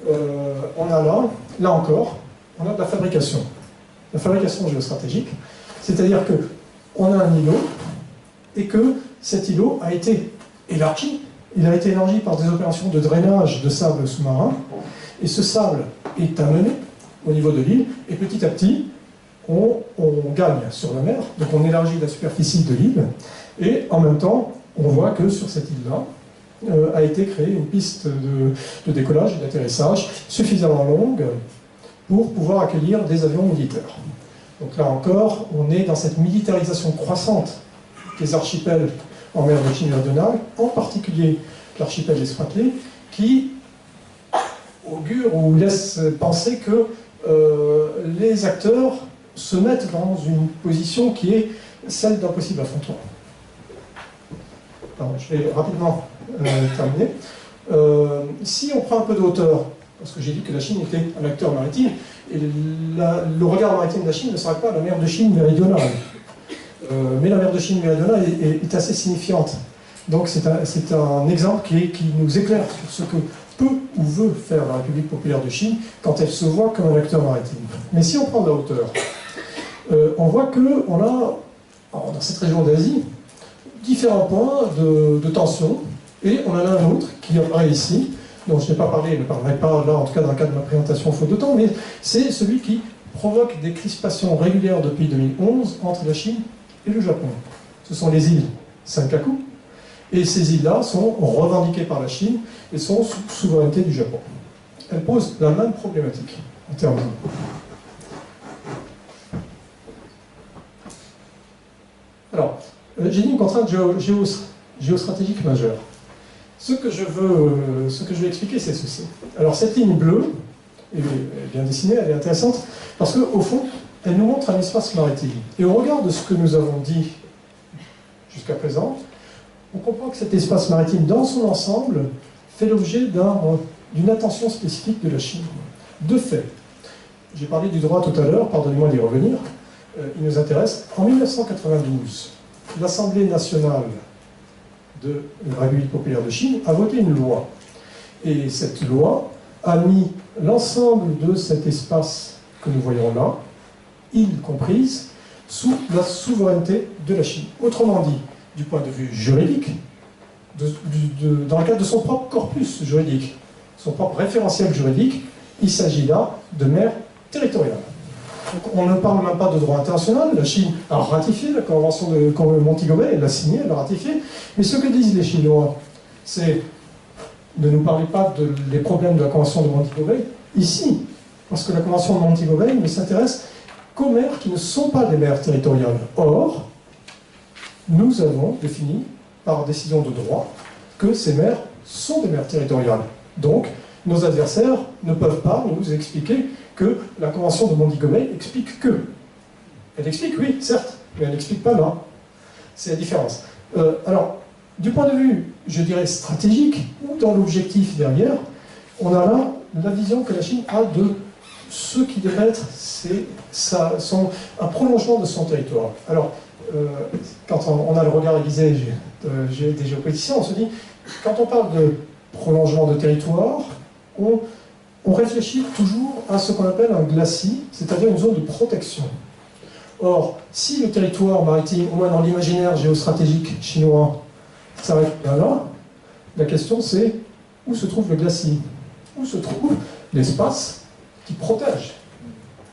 on a là encore, on a de la fabrication géostratégique, c'est-à-dire qu'on a un îlot et que cet îlot a été élargi. Il a été élargi par des opérations de drainage de sable sous-marin, et ce sable est amené au niveau de l'île, et petit à petit, on gagne sur la mer, donc on élargit la superficie de l'île, et en même temps, on voit que sur cette île-là, a été créée une piste de décollage et d'atterrissage suffisamment longue pour pouvoir accueillir des avions militaires. Donc là encore, on est dans cette militarisation croissante des archipels en mer de Chine méridionale, en particulier l'archipel des Spratly, qui augure ou laisse penser que les acteurs se mettent dans une position qui est celle d'un possible affrontement. Pardon, je vais rapidement terminer. Si on prend un peu de hauteur, parce que j'ai dit que la Chine était un acteur maritime, et le regard maritime de la Chine ne s'arrête pas à la mer de Chine méridionale. Mais la mer de Chine méridionale est assez signifiante. Donc c'est un exemple qui nous éclaire sur ce que peut ou veut faire la République populaire de Chine quand elle se voit comme un acteur maritime. Mais si on prend de la hauteur, on voit qu'on a, dans cette région d'Asie, différents points de tension, et on en a un autre qui apparaît ici, dont je n'ai pas parlé, je ne parlerai pas là, en tout cas dans le cadre de ma présentation faute de temps, mais c'est celui qui provoque des crispations régulières depuis 2011 entre la Chine et le Japon. Ce sont les îles Senkaku, et ces îles-là sont revendiquées par la Chine et sont sous souveraineté du Japon. Elles posent la même problématique en termes d'eau. Alors, j'ai dit une contrainte géostratégique majeure. Ce que je veux expliquer, c'est ceci. Alors, cette ligne bleue, elle est bien dessinée, elle est intéressante, parce qu'au fond, elle nous montre un espace maritime. Et au regard de ce que nous avons dit jusqu'à présent, on comprend que cet espace maritime, dans son ensemble, fait l'objet d'une attention spécifique de la Chine. De fait, j'ai parlé du droit tout à l'heure, pardonnez-moi d'y revenir, il nous intéresse. En 1992, l'Assemblée nationale de la République populaire de Chine a voté une loi. Et cette loi a mis l'ensemble de cet espace que nous voyons là, îles comprises, sous la souveraineté de la Chine. Autrement dit, du point de vue juridique, dans le cadre de son propre corpus juridique, son propre référentiel juridique, il s'agit là de mers territoriales. Donc, on ne parle même pas de droit international. La Chine a ratifié la convention de Montego Bay, elle l'a signée, elle l'a ratifiée. Mais ce que disent les Chinois, c'est ne nous parlez pas des problèmes de la convention de Montego Bay ici, parce que la convention de Montego Bay ne s'intéresse qu'aux mers qui ne sont pas des mers territoriales. Or, nous avons défini par décision de droit que ces mers sont des mers territoriales. Donc, nos adversaires ne peuvent pas nous expliquer que la convention de Montego Bay explique que. Elle explique, oui, certes, mais elle n'explique pas là. C'est la différence. Alors, du point de vue, je dirais, stratégique, ou dans l'objectif derrière, on a là la vision que la Chine a de ce qui devrait être un prolongement de son territoire. Alors, quand on a le regard aiguisé des géopoliticiens, on se dit, quand on parle de prolongement de territoire, on réfléchit toujours à ce qu'on appelle un glacis, c'est-à-dire une zone de protection. Or, si le territoire maritime, au moins dans l'imaginaire géostratégique chinois, s'arrête là, la question c'est où se trouve le glacis? Où se trouve l'espace qui protège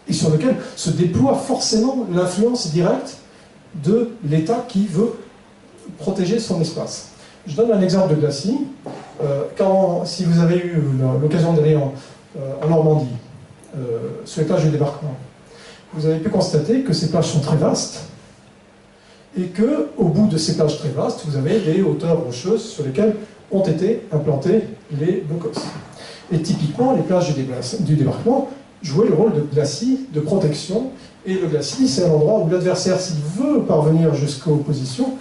et sur lequel se déploie forcément l'influence directe de l'État qui veut protéger son espace. Je donne un exemple de glacis. Si vous avez eu l'occasion d'aller en Normandie, sur les plages du débarquement, vous avez pu constater que ces plages sont très vastes et qu'au bout de ces plages très vastes, vous avez des hauteurs rocheuses sur lesquelles ont été implantés les blocos. Et typiquement, les plages du débarquement jouaient le rôle de glacis, de protection. Et le glacis, c'est un endroit où l'adversaire, s'il veut parvenir jusqu'aux positions,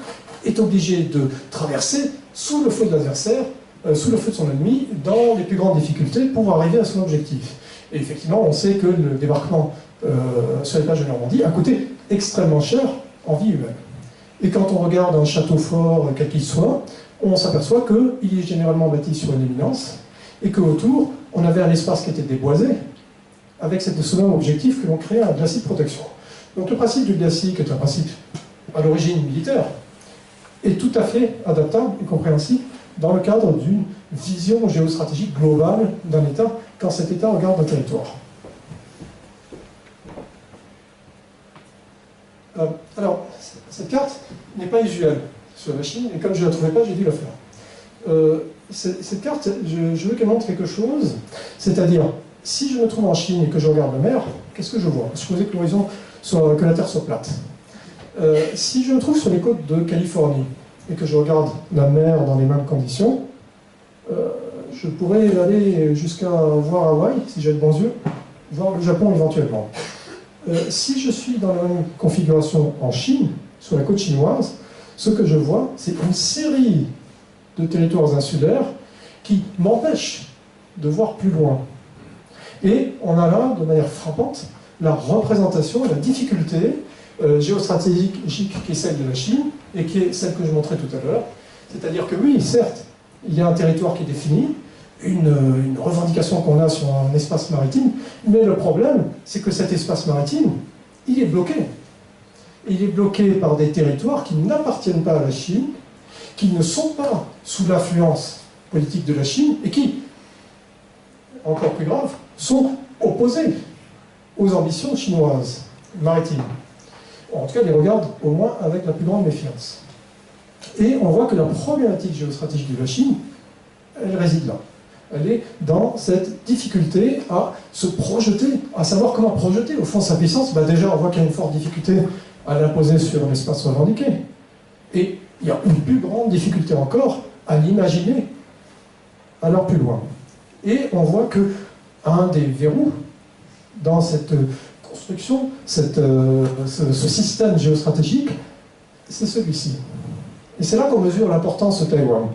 est obligé de traverser sous le feu de l'adversaire, sous le feu de son ennemi, dans les plus grandes difficultés pour arriver à son objectif. Et effectivement, on sait que le débarquement sur les plages de Normandie a coûté extrêmement cher en vie humaine. Et quand on regarde un château fort, quel qu'il soit, on s'aperçoit qu'il est généralement bâti sur une éminence, et qu'autour, on avait un espace qui était déboisé, avec ce même objectif que l'on créait un glacis de protection. Donc le principe du glacis, qui est un principe à l'origine militaire, est tout à fait adaptable et compréhensible dans le cadre d'une vision géostratégique globale d'un État, quand cet État regarde un territoire. Alors, cette carte n'est pas usuelle sur la Chine, et comme je ne la trouvais pas, j'ai dû la faire. Cette carte, je veux qu'elle montre quelque chose, c'est-à-dire, si je me trouve en Chine et que je regarde la mer, qu'est-ce que je vois? Supposez que l'horizon que la Terre soit plate. Si je me trouve sur les côtes de Californie et que je regarde la mer dans les mêmes conditions, je pourrais aller jusqu'à voir Hawaï, si j'ai de bons yeux, voir le Japon éventuellement. Si je suis dans la même configuration en Chine, sur la côte chinoise, ce que je vois, c'est une série de territoires insulaires qui m'empêchent de voir plus loin. Et on a là, de manière frappante, la représentation et la difficulté géostratégique qui est celle de la Chine et qui est celle que je montrais tout à l'heure. C'est-à-dire que oui, certes, il y a un territoire qui est défini, une revendication qu'on a sur un espace maritime, mais le problème, c'est que cet espace maritime, il est bloqué. Il est bloqué par des territoires qui n'appartiennent pas à la Chine, qui ne sont pas sous l'influence politique de la Chine et qui, encore plus grave, sont opposés aux ambitions chinoises maritimes. En tout cas, les regardent au moins avec la plus grande méfiance. Et on voit que la problématique géostratégique de la Chine, elle réside là. Elle est dans cette difficulté à se projeter, à savoir comment projeter au fond sa puissance. Déjà, on voit qu'il y a une forte difficulté à l'imposer sur l'espace revendiqué. Et il y a une plus grande difficulté encore à l'imaginer alors plus loin. Et on voit que un des verrous dans cette construction, ce système géostratégique, c'est celui-ci. Et c'est là qu'on mesure l'importance de Taïwan.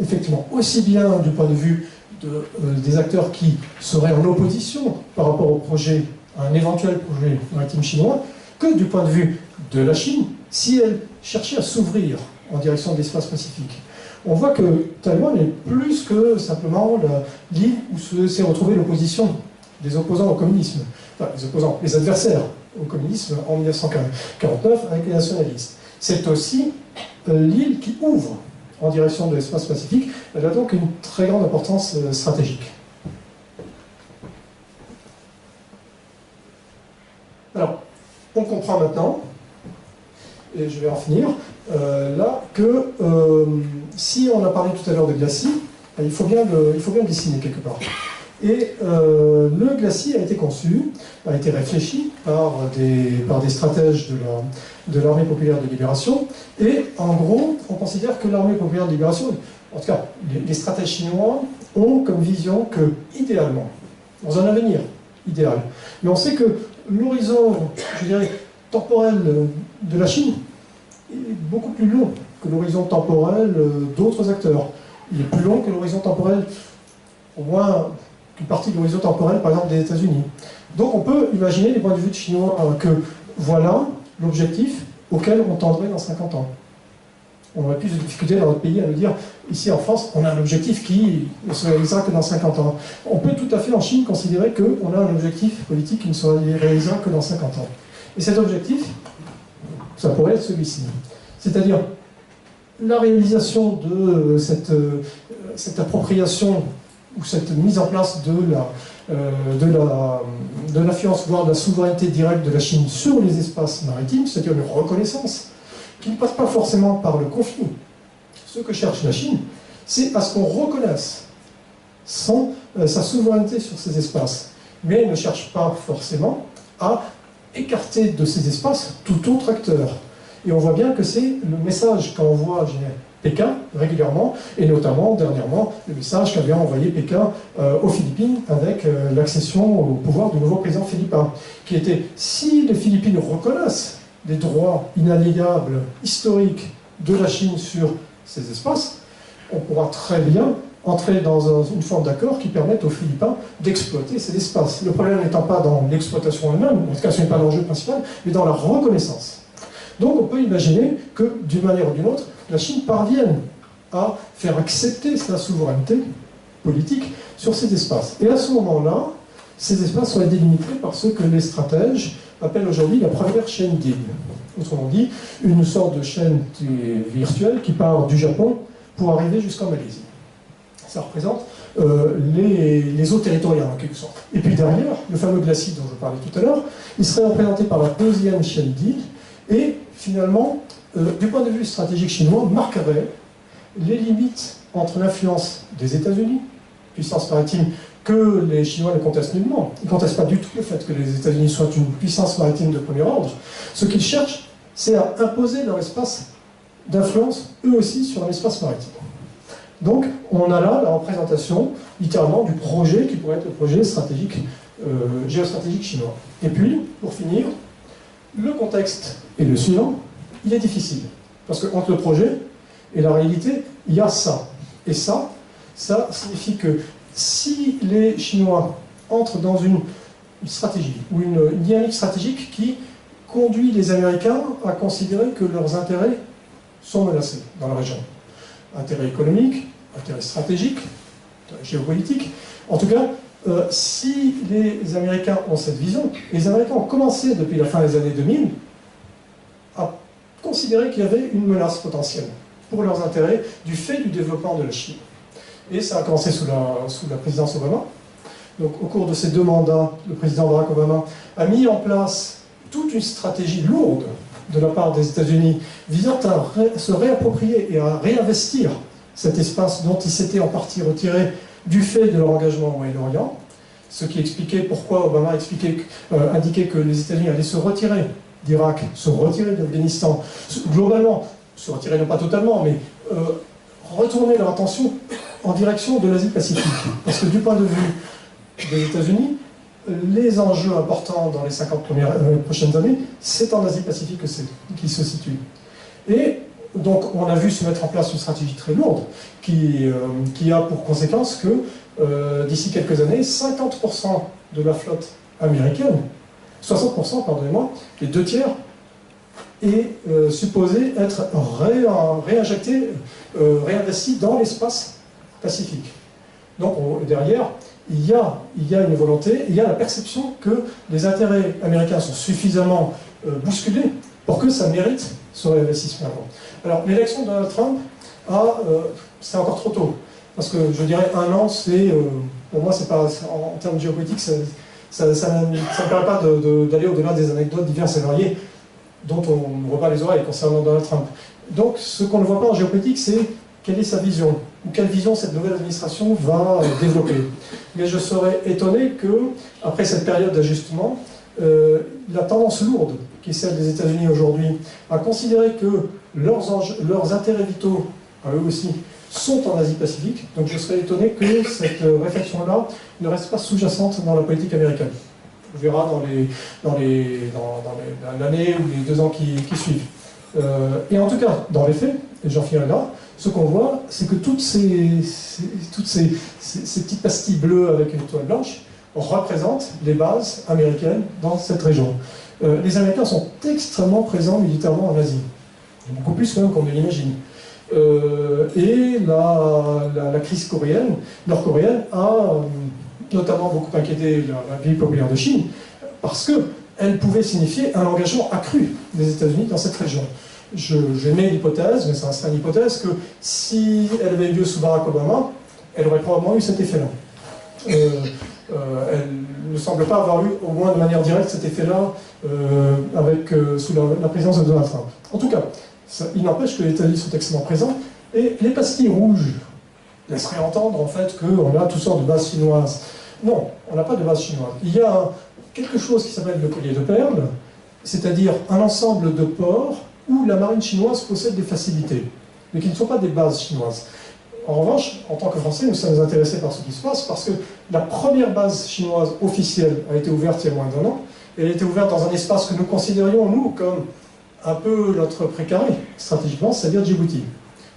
Effectivement, aussi bien du point de vue des acteurs qui seraient en opposition par rapport au projet, à un éventuel projet maritime chinois, que du point de vue de la Chine, si elle cherchait à s'ouvrir en direction de l'espace Pacifique. On voit que Taïwan est plus que simplement l'île où s'est retrouvée l'opposition des opposants au communisme, enfin les opposants, les adversaires au communisme en 1949 avec les nationalistes. C'est aussi l'île qui ouvre en direction de l'espace Pacifique. Elle a donc une très grande importance stratégique. Alors, on comprend maintenant, et je vais en finir, là, que si on a parlé tout à l'heure de glacis, il faut bien le dessiner quelque part. Et le glacis a été conçu, a été réfléchi par des stratèges de l'armée populaire de libération. Et en gros, on considère que l'armée populaire de libération, en tout cas les stratèges chinois, ont comme vision que, idéalement, dans un avenir idéal, mais on sait que l'horizon, je dirais, temporel de la Chine est beaucoup plus long que l'horizon temporel d'autres acteurs. Il est plus long que l'horizon temporel, au moins une partie de l'horizon temporel, par exemple, des États-Unis. Donc on peut imaginer, du point de vue de chinois, que voilà l'objectif auquel on tendrait dans 50 ans. On aurait plus de difficultés dans notre pays à nous dire, ici en France, on a un objectif qui ne se réalisera que dans 50 ans. On peut tout à fait en Chine considérer qu'on a un objectif politique qui ne se réalisera que dans 50 ans. Et cet objectif, ça pourrait être celui-ci. C'est-à-dire la réalisation de cette appropriation ou cette mise en place de l'influence, voire de la souveraineté directe de la Chine sur les espaces maritimes, c'est-à-dire une reconnaissance qui ne passe pas forcément par le conflit. Ce que cherche la Chine, c'est à ce qu'on reconnaisse sa souveraineté sur ces espaces. Mais elle ne cherche pas forcément à écarter de ces espaces tout autre acteur. Et on voit bien que c'est le message qu'envoie Pékin régulièrement, et notamment, dernièrement, le message qu'avait envoyé Pékin aux Philippines avec l'accession au pouvoir du nouveau président philippin, qui était, si les Philippines reconnaissent les droits inaliénables, historiques de la Chine sur ces espaces, on pourra très bien entrer dans une forme d'accord qui permette aux Philippins d'exploiter ces espaces. Le problème n'étant pas dans l'exploitation elle-même, en tout cas ce n'est pas l'enjeu principal, mais dans la reconnaissance. Donc on peut imaginer que, d'une manière ou d'une autre, la Chine parvienne à faire accepter sa souveraineté politique sur ces espaces. Et à ce moment-là, ces espaces sont délimités par ce que les stratèges appellent aujourd'hui la première chaîne d'îles. Autrement dit, une sorte de chaîne virtuelle qui part du Japon pour arriver jusqu'en Malaisie. Ça représente les eaux territoriales en quelque sorte. Et puis derrière, le fameux glacis dont je parlais tout à l'heure, il serait représenté par la deuxième chaîne d'îles et finalement, du point de vue stratégique chinois, marquerait les limites entre l'influence des États-Unis, puissance maritime que les Chinois ne contestent nullement. Ils ne contestent pas du tout le fait que les États-Unis soient une puissance maritime de premier ordre. Ce qu'ils cherchent, c'est à imposer leur espace d'influence, eux aussi, sur l'espace maritime. Donc, on a là la représentation, littéralement, du projet qui pourrait être le projet stratégique, géostratégique chinois. Et puis, pour finir, le contexte est le suivant, il est difficile. Parce qu'entre le projet et la réalité, il y a ça. Et ça signifie que si les Chinois entrent dans une stratégie, ou une dynamique stratégique qui conduit les Américains à considérer que leurs intérêts sont menacés dans la région. Intérêts économiques, intérêts stratégiques, intérêts géopolitiques. En tout cas, si les Américains ont cette vision, les Américains ont commencé depuis la fin des années 2000 à considérer qu'il y avait une menace potentielle pour leurs intérêts du fait du développement de la Chine. Et ça a commencé sous la présidence Obama. Donc au cours de ces 2 mandats, le président Barack Obama a mis en place toute une stratégie lourde de la part des États-Unis visant à se réapproprier et à réinvestir cet espace dont ils s'étaient en partie retirés du fait de leur engagement au Moyen-Orient, ce qui expliquait pourquoi Obama indiquait que les États-Unis allaient se retirer d'Irak, se retirer d'Afghanistan, globalement, se retirer non pas totalement, mais retourner leur attention en direction de l'Asie-Pacifique. Parce que du point de vue des États-Unis, les enjeux importants dans les 50 prochaines années, c'est en Asie-Pacifique qui se situe. Et donc on a vu se mettre en place une stratégie très lourde qui a pour conséquence que d'ici quelques années, 50% de la flotte américaine, 60%, pardonnez-moi, les 2 tiers, est supposé être réinjecté, réinvesti dans l'espace Pacifique. Donc derrière, il y a une volonté, il y a la perception que les intérêts américains sont suffisamment bousculés pour que ça mérite ce réinvestissement. Alors, l'élection de Donald Trump, c'est encore trop tôt. Parce que je dirais 1 an, pour moi, c'est pas, en termes géopolitiques, ça ne me permet pas d'aller au-delà des anecdotes diverses et variées dont on ne voit pas les oreilles concernant Donald Trump. Donc, ce qu'on ne voit pas en géopolitique, c'est quelle est sa vision, ou quelle vision cette nouvelle administration va développer. Mais je serais étonné que, après cette période d'ajustement, la tendance lourde, qui est celle des États-Unis aujourd'hui, à considérer que leurs intérêts vitaux, à eux aussi, sont en Asie-Pacifique. Donc je serais étonné que cette réflexion-là ne reste pas sous-jacente dans la politique américaine. On verra dans l'année ou les 2 ans qui suivent. Et en tout cas, dans les faits, et j'en finirai là, ce qu'on voit, c'est que toutes ces petites pastilles bleues avec une étoile blanche représentent les bases américaines dans cette région. Les Américains sont extrêmement présents militairement en Asie, beaucoup plus même qu'on ne l'imagine. Et la crise nord-coréenne a notamment beaucoup inquiété la vie populaire de Chine, parce qu'elle pouvait signifier un engagement accru des États-Unis dans cette région. J'émets l'hypothèse, mais ça reste une hypothèse, que si elle avait eu lieu sous Barack Obama, elle aurait probablement eu cet effet-là. Elle ne semble pas avoir eu, au moins de manière directe, cet effet-là sous la présidence de Donald Trump. En tout cas, il n'empêche que les États-Unis sont extrêmement présents, et les pastilles rouges laisseraient entendre en fait qu'on a toutes sortes de bases chinoises. Non, on n'a pas de base chinoise. Il y a quelque chose qui s'appelle le collier de perles, c'est-à-dire un ensemble de ports où la marine chinoise possède des facilités, mais qui ne sont pas des bases chinoises. En revanche, en tant que Français, nous sommes intéressés par ce qui se passe, parce que la première base chinoise officielle a été ouverte il y a moins d'1 an, et elle a été ouverte dans un espace que nous considérions, nous, comme un peu notre précaré, stratégiquement, c'est-à-dire Djibouti.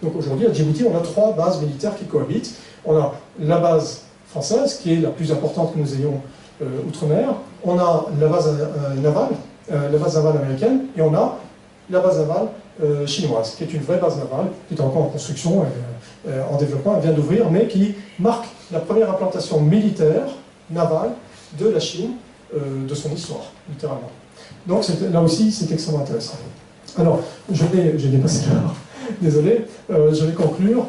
Donc aujourd'hui, à Djibouti, on a 3 bases militaires qui cohabitent. On a la base française, qui est la plus importante que nous ayons outre-mer. On a la base navale américaine, et on a la base navale chinoise, qui est une vraie base navale, qui est encore en construction, en développement, elle vient d'ouvrir, mais qui marque la première implantation militaire, navale, de la Chine, de son histoire, littéralement. Donc là aussi, c'est extrêmement intéressant. Alors, j'ai dépassé l'heure, désolé, je vais conclure.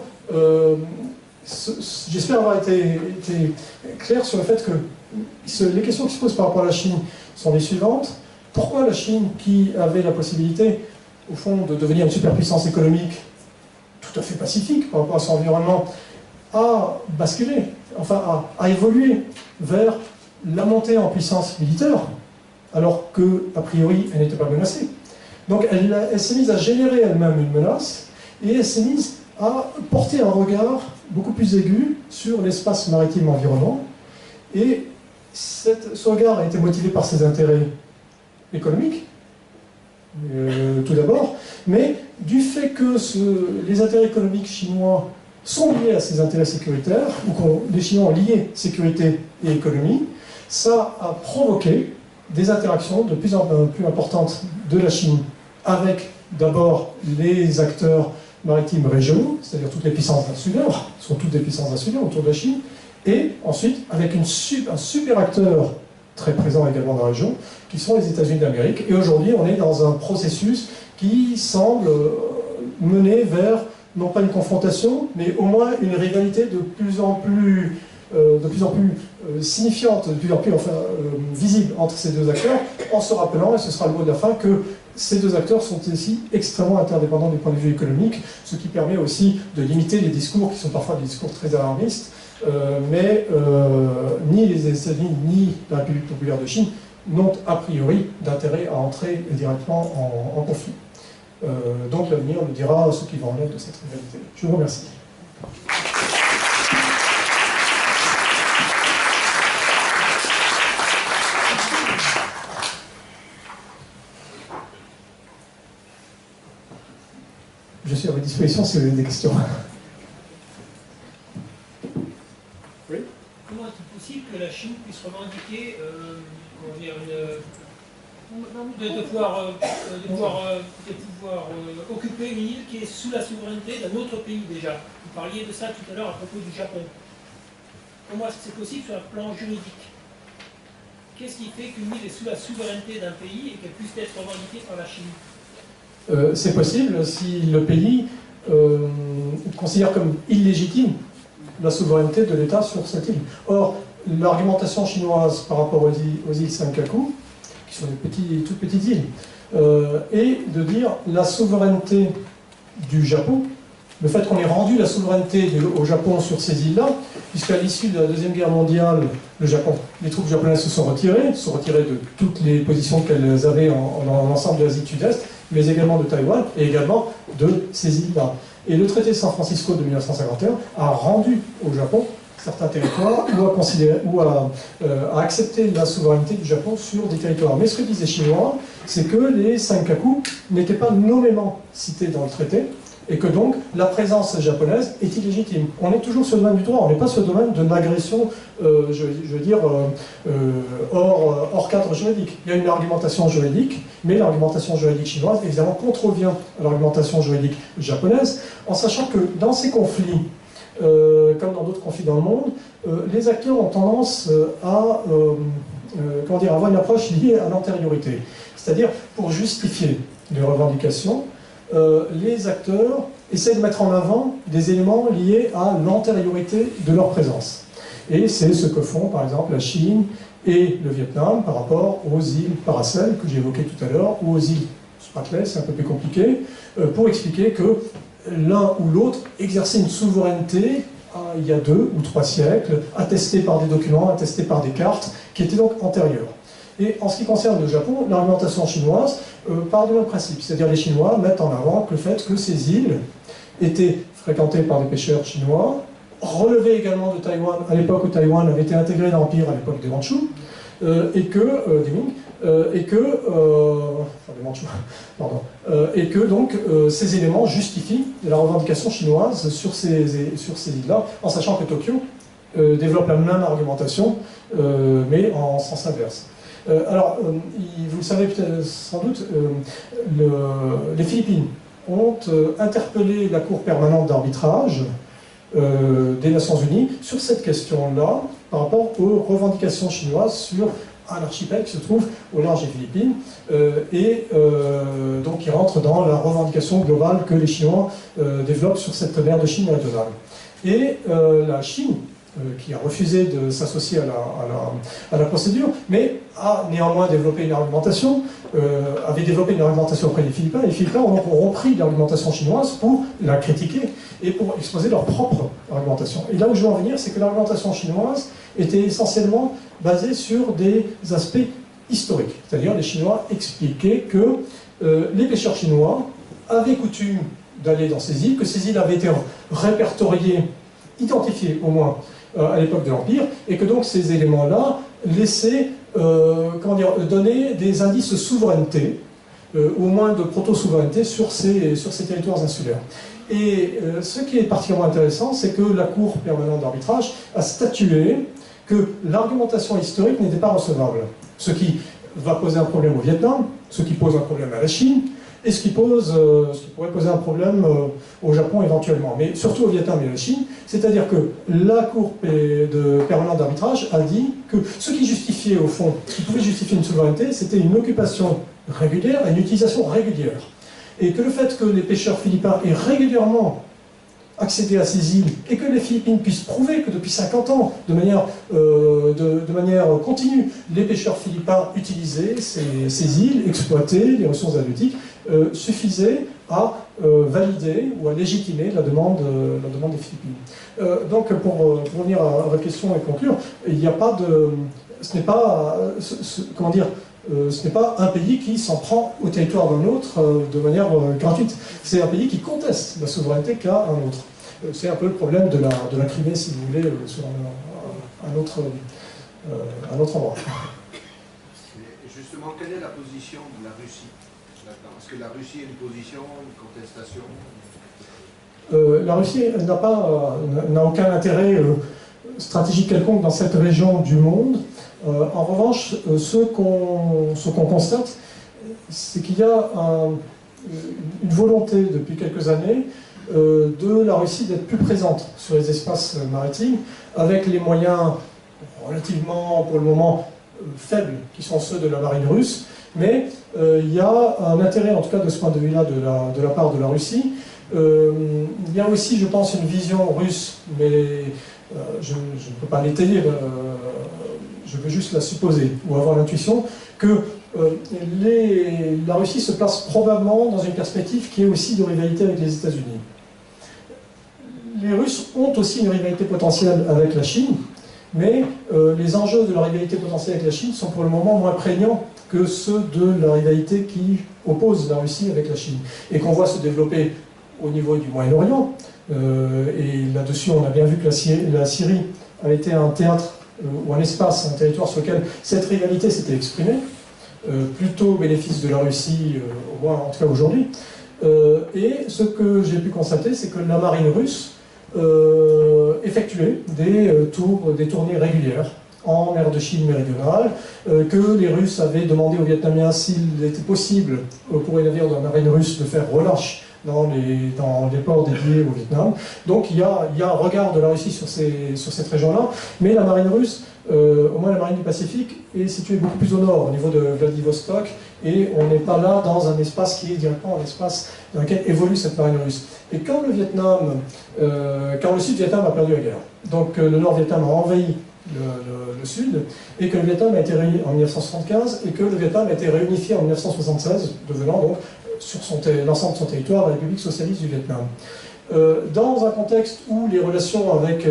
J'espère avoir été clair sur le fait que les questions qui se posent par rapport à la Chine sont les suivantes. Pourquoi la Chine, qui avait la possibilité, au fond, de devenir une superpuissance économique tout à fait pacifique par rapport à son environnement, a basculé, enfin a évolué vers la montée en puissance militaire, alors que, a priori, elle n'était pas menacée. Donc elle s'est mise à générer elle-même une menace, et elle s'est mise à porter un regard beaucoup plus aigu sur l'espace maritime environnant, et ce regard a été motivé par ses intérêts économiques, tout d'abord, mais du fait que les intérêts économiques chinois sont liés à ces intérêts sécuritaires, ou que les Chinois ont lié sécurité et économie, ça a provoqué des interactions de plus en plus importantes de la Chine avec d'abord les acteurs maritimes régionaux, c'est-à-dire toutes les puissances insulaires, ce sont toutes des puissances insulaires autour de la Chine, et ensuite avec un super acteur très présent également dans la région, qui sont les États-Unis d'Amérique. Et aujourd'hui, on est dans un processus qui semble mener vers, non pas une confrontation, mais au moins une rivalité de plus en plus signifiante, de plus en plus visible entre ces 2 acteurs, en se rappelant, et ce sera le mot de la fin, que ces 2 acteurs sont aussi extrêmement interdépendants du point de vue économique, ce qui permet aussi de limiter les discours qui sont parfois des discours très alarmistes, mais ni les États-Unis ni la République populaire de Chine n'ont a priori d'intérêt à entrer directement en conflit. Donc l'avenir nous dira ce qui va en être de cette rivalité. Je vous remercie. Je suis à votre disposition si vous avez des questions. Oui. Comment est-il possible que la Chine puisse revendiquer de pouvoir occuper une île qui est sous la souveraineté d'un autre pays déjà? Vous parliez de ça tout à l'heure à propos du Japon. comment c'est possible sur un plan juridique? Qu'est-ce qui fait qu'une île est sous la souveraineté d'un pays et qu'elle puisse être revendiquée par la Chine? C'est possible si le pays considère comme illégitime la souveraineté de l'État sur cette île. Or, l'argumentation chinoise par rapport aux îles Senkaku, qui sont des toutes petites îles, est de dire la souveraineté du Japon, le fait qu'on ait rendu la souveraineté au Japon sur ces îles-là, puisqu'à l'issue de la Deuxième Guerre mondiale, les troupes japonaises se sont retirées de toutes les positions qu'elles avaient dans l'ensemble de l'Asie Sud-Est, mais également de Taïwan, et également de ces îles-là. Et le traité de San Francisco de 1951 a rendu au Japon certains territoires ou a accepté la souveraineté du Japon sur des territoires. Mais ce que disent les Chinois, c'est que les Senkaku n'étaient pas nommément cités dans le traité, et que donc la présence japonaise est illégitime. On est toujours sur le domaine du droit, on n'est pas sur le domaine d'une agression, je veux dire, hors cadre juridique. Il y a une argumentation juridique, mais l'argumentation juridique chinoise, évidemment, contrevient à l'argumentation juridique japonaise, en sachant que dans ces conflits, comme dans d'autres conflits dans le monde, les acteurs ont tendance à avoir une approche liée à l'antériorité. C'est-à-dire, pour justifier les revendications, les acteurs essaient de mettre en avant des éléments liés à l'antériorité de leur présence. Et c'est ce que font par exemple la Chine et le Vietnam par rapport aux îles Paracel que j'ai évoquées tout à l'heure, ou aux îles Spratly, c'est un peu plus compliqué, pour expliquer que l'un ou l'autre exerçait une souveraineté il y a 2 ou 3 siècles, attestée par des documents, attestée par des cartes, qui étaient donc antérieures. Et en ce qui concerne le Japon, l'argumentation chinoise part du même principe, c'est-à-dire les Chinois mettent en avant le fait que ces îles étaient fréquentées par des pêcheurs chinois, relevées également de Taïwan, à l'époque où Taïwan avait été intégré dans l'Empire, à l'époque des Mandchous, et que donc ces éléments justifient la revendication chinoise sur ces îles-là, en sachant que Tokyo développe la même argumentation, mais en sens inverse. Vous le savez sans doute, les Philippines ont interpellé la Cour permanente d'arbitrage des Nations Unies sur cette question-là, par rapport aux revendications chinoises sur un archipel qui se trouve au large des Philippines, donc qui rentre dans la revendication globale que les Chinois développent sur cette mer de Chine méridionale. Et la Chine, qui a refusé de s'associer à la procédure, mais a néanmoins développé une argumentation, avait développé une argumentation auprès des Philippins, et les Philippins ont repris l'argumentation chinoise pour la critiquer et pour exposer leur propre argumentation. Et là où je veux en venir, c'est que l'argumentation chinoise était essentiellement basée sur des aspects historiques. C'est-à-dire, les Chinois expliquaient que les pêcheurs chinois avaient coutume d'aller dans ces îles, que ces îles avaient été répertoriées, identifiées au moins, à l'époque de l'Empire, et que donc ces éléments-là laissaient donner des indices de souveraineté, au moins de proto-souveraineté sur ces territoires insulaires. Et ce qui est particulièrement intéressant, c'est que la Cour permanente d'arbitrage a statué que l'argumentation historique n'était pas recevable, ce qui va poser un problème au Vietnam, ce qui pose un problème à la Chine, et ce qui pourrait poser un problème au Japon éventuellement, mais surtout au Vietnam et à la Chine, c'est-à-dire que la Cour permanente d'arbitrage a dit que ce qui justifiait au fond, ce qui pouvait justifier une souveraineté, c'était une occupation régulière et une utilisation régulière. Et que le fait que les pêcheurs philippins aient régulièrement accédé à ces îles et que les Philippines puissent prouver que depuis 50 ans, de manière continue, les pêcheurs philippins utilisaient ces îles, exploitaient les ressources halieutiques, suffisait à valider ou à légitimer la demande des Philippines. Donc, pour revenir à votre question et conclure, il n'y a pas de... Ce n'est pas... ce n'est pas un pays qui s'en prend au territoire d'un autre de manière gratuite. C'est un pays qui conteste la souveraineté qu'a un autre. C'est un peu le problème de la Crimée, si vous voulez, sur un autre endroit. Justement, quelle est la position de la Russie là-dedans? Est-ce que la Russie a une position, une contestation? La Russie n'a aucun intérêt stratégique quelconque dans cette région du monde. En revanche, ce qu'on constate, c'est qu'il y a une volonté depuis quelques années de la Russie d'être plus présente sur les espaces maritimes, avec les moyens relativement, pour le moment, faibles, qui sont ceux de la marine russe, mais il y a un intérêt, en tout cas de ce point de vue-là, de la part de la Russie. Il y a aussi, je pense, une vision russe, mais je ne peux pas l'étayer, je veux juste la supposer, ou avoir l'intuition, que la Russie se place probablement dans une perspective qui est aussi de rivalité avec les États-Unis. Les Russes ont aussi une rivalité potentielle avec la Chine, mais les enjeux de la rivalité potentielle avec la Chine sont pour le moment moins prégnants que ceux de la rivalité qui oppose la Russie avec la Chine, et qu'on voit se développer au niveau du Moyen-Orient. Et là-dessus, on a bien vu que la Syrie a été un théâtre ou un espace, un territoire sur lequel cette rivalité s'était exprimée, plutôt au bénéfice de la Russie, au moins en tout cas aujourd'hui. Et ce que j'ai pu constater, c'est que la marine russe effectuait des tournées régulières en mer de Chine méridionale, que les Russes avaient demandé aux Vietnamiens s'il était possible pour les navires de la marine russe de faire relâche dans les ports dédiés au Vietnam. Donc il y a un regard de la Russie sur cette région-là, mais la marine russe, au moins la marine du Pacifique, est située beaucoup plus au nord, au niveau de Vladivostok, et on n'est pas là dans un espace qui est directement un espace dans lequel évolue cette marine russe. Et quand le Sud-Vietnam a perdu la guerre, donc le Nord-Vietnam a envahi le Sud, et que le Vietnam a été réuni en 1975, et que le Vietnam a été réunifié en 1976, devenant donc sur l'ensemble de son territoire la République socialiste du Vietnam. Dans un contexte où les relations avec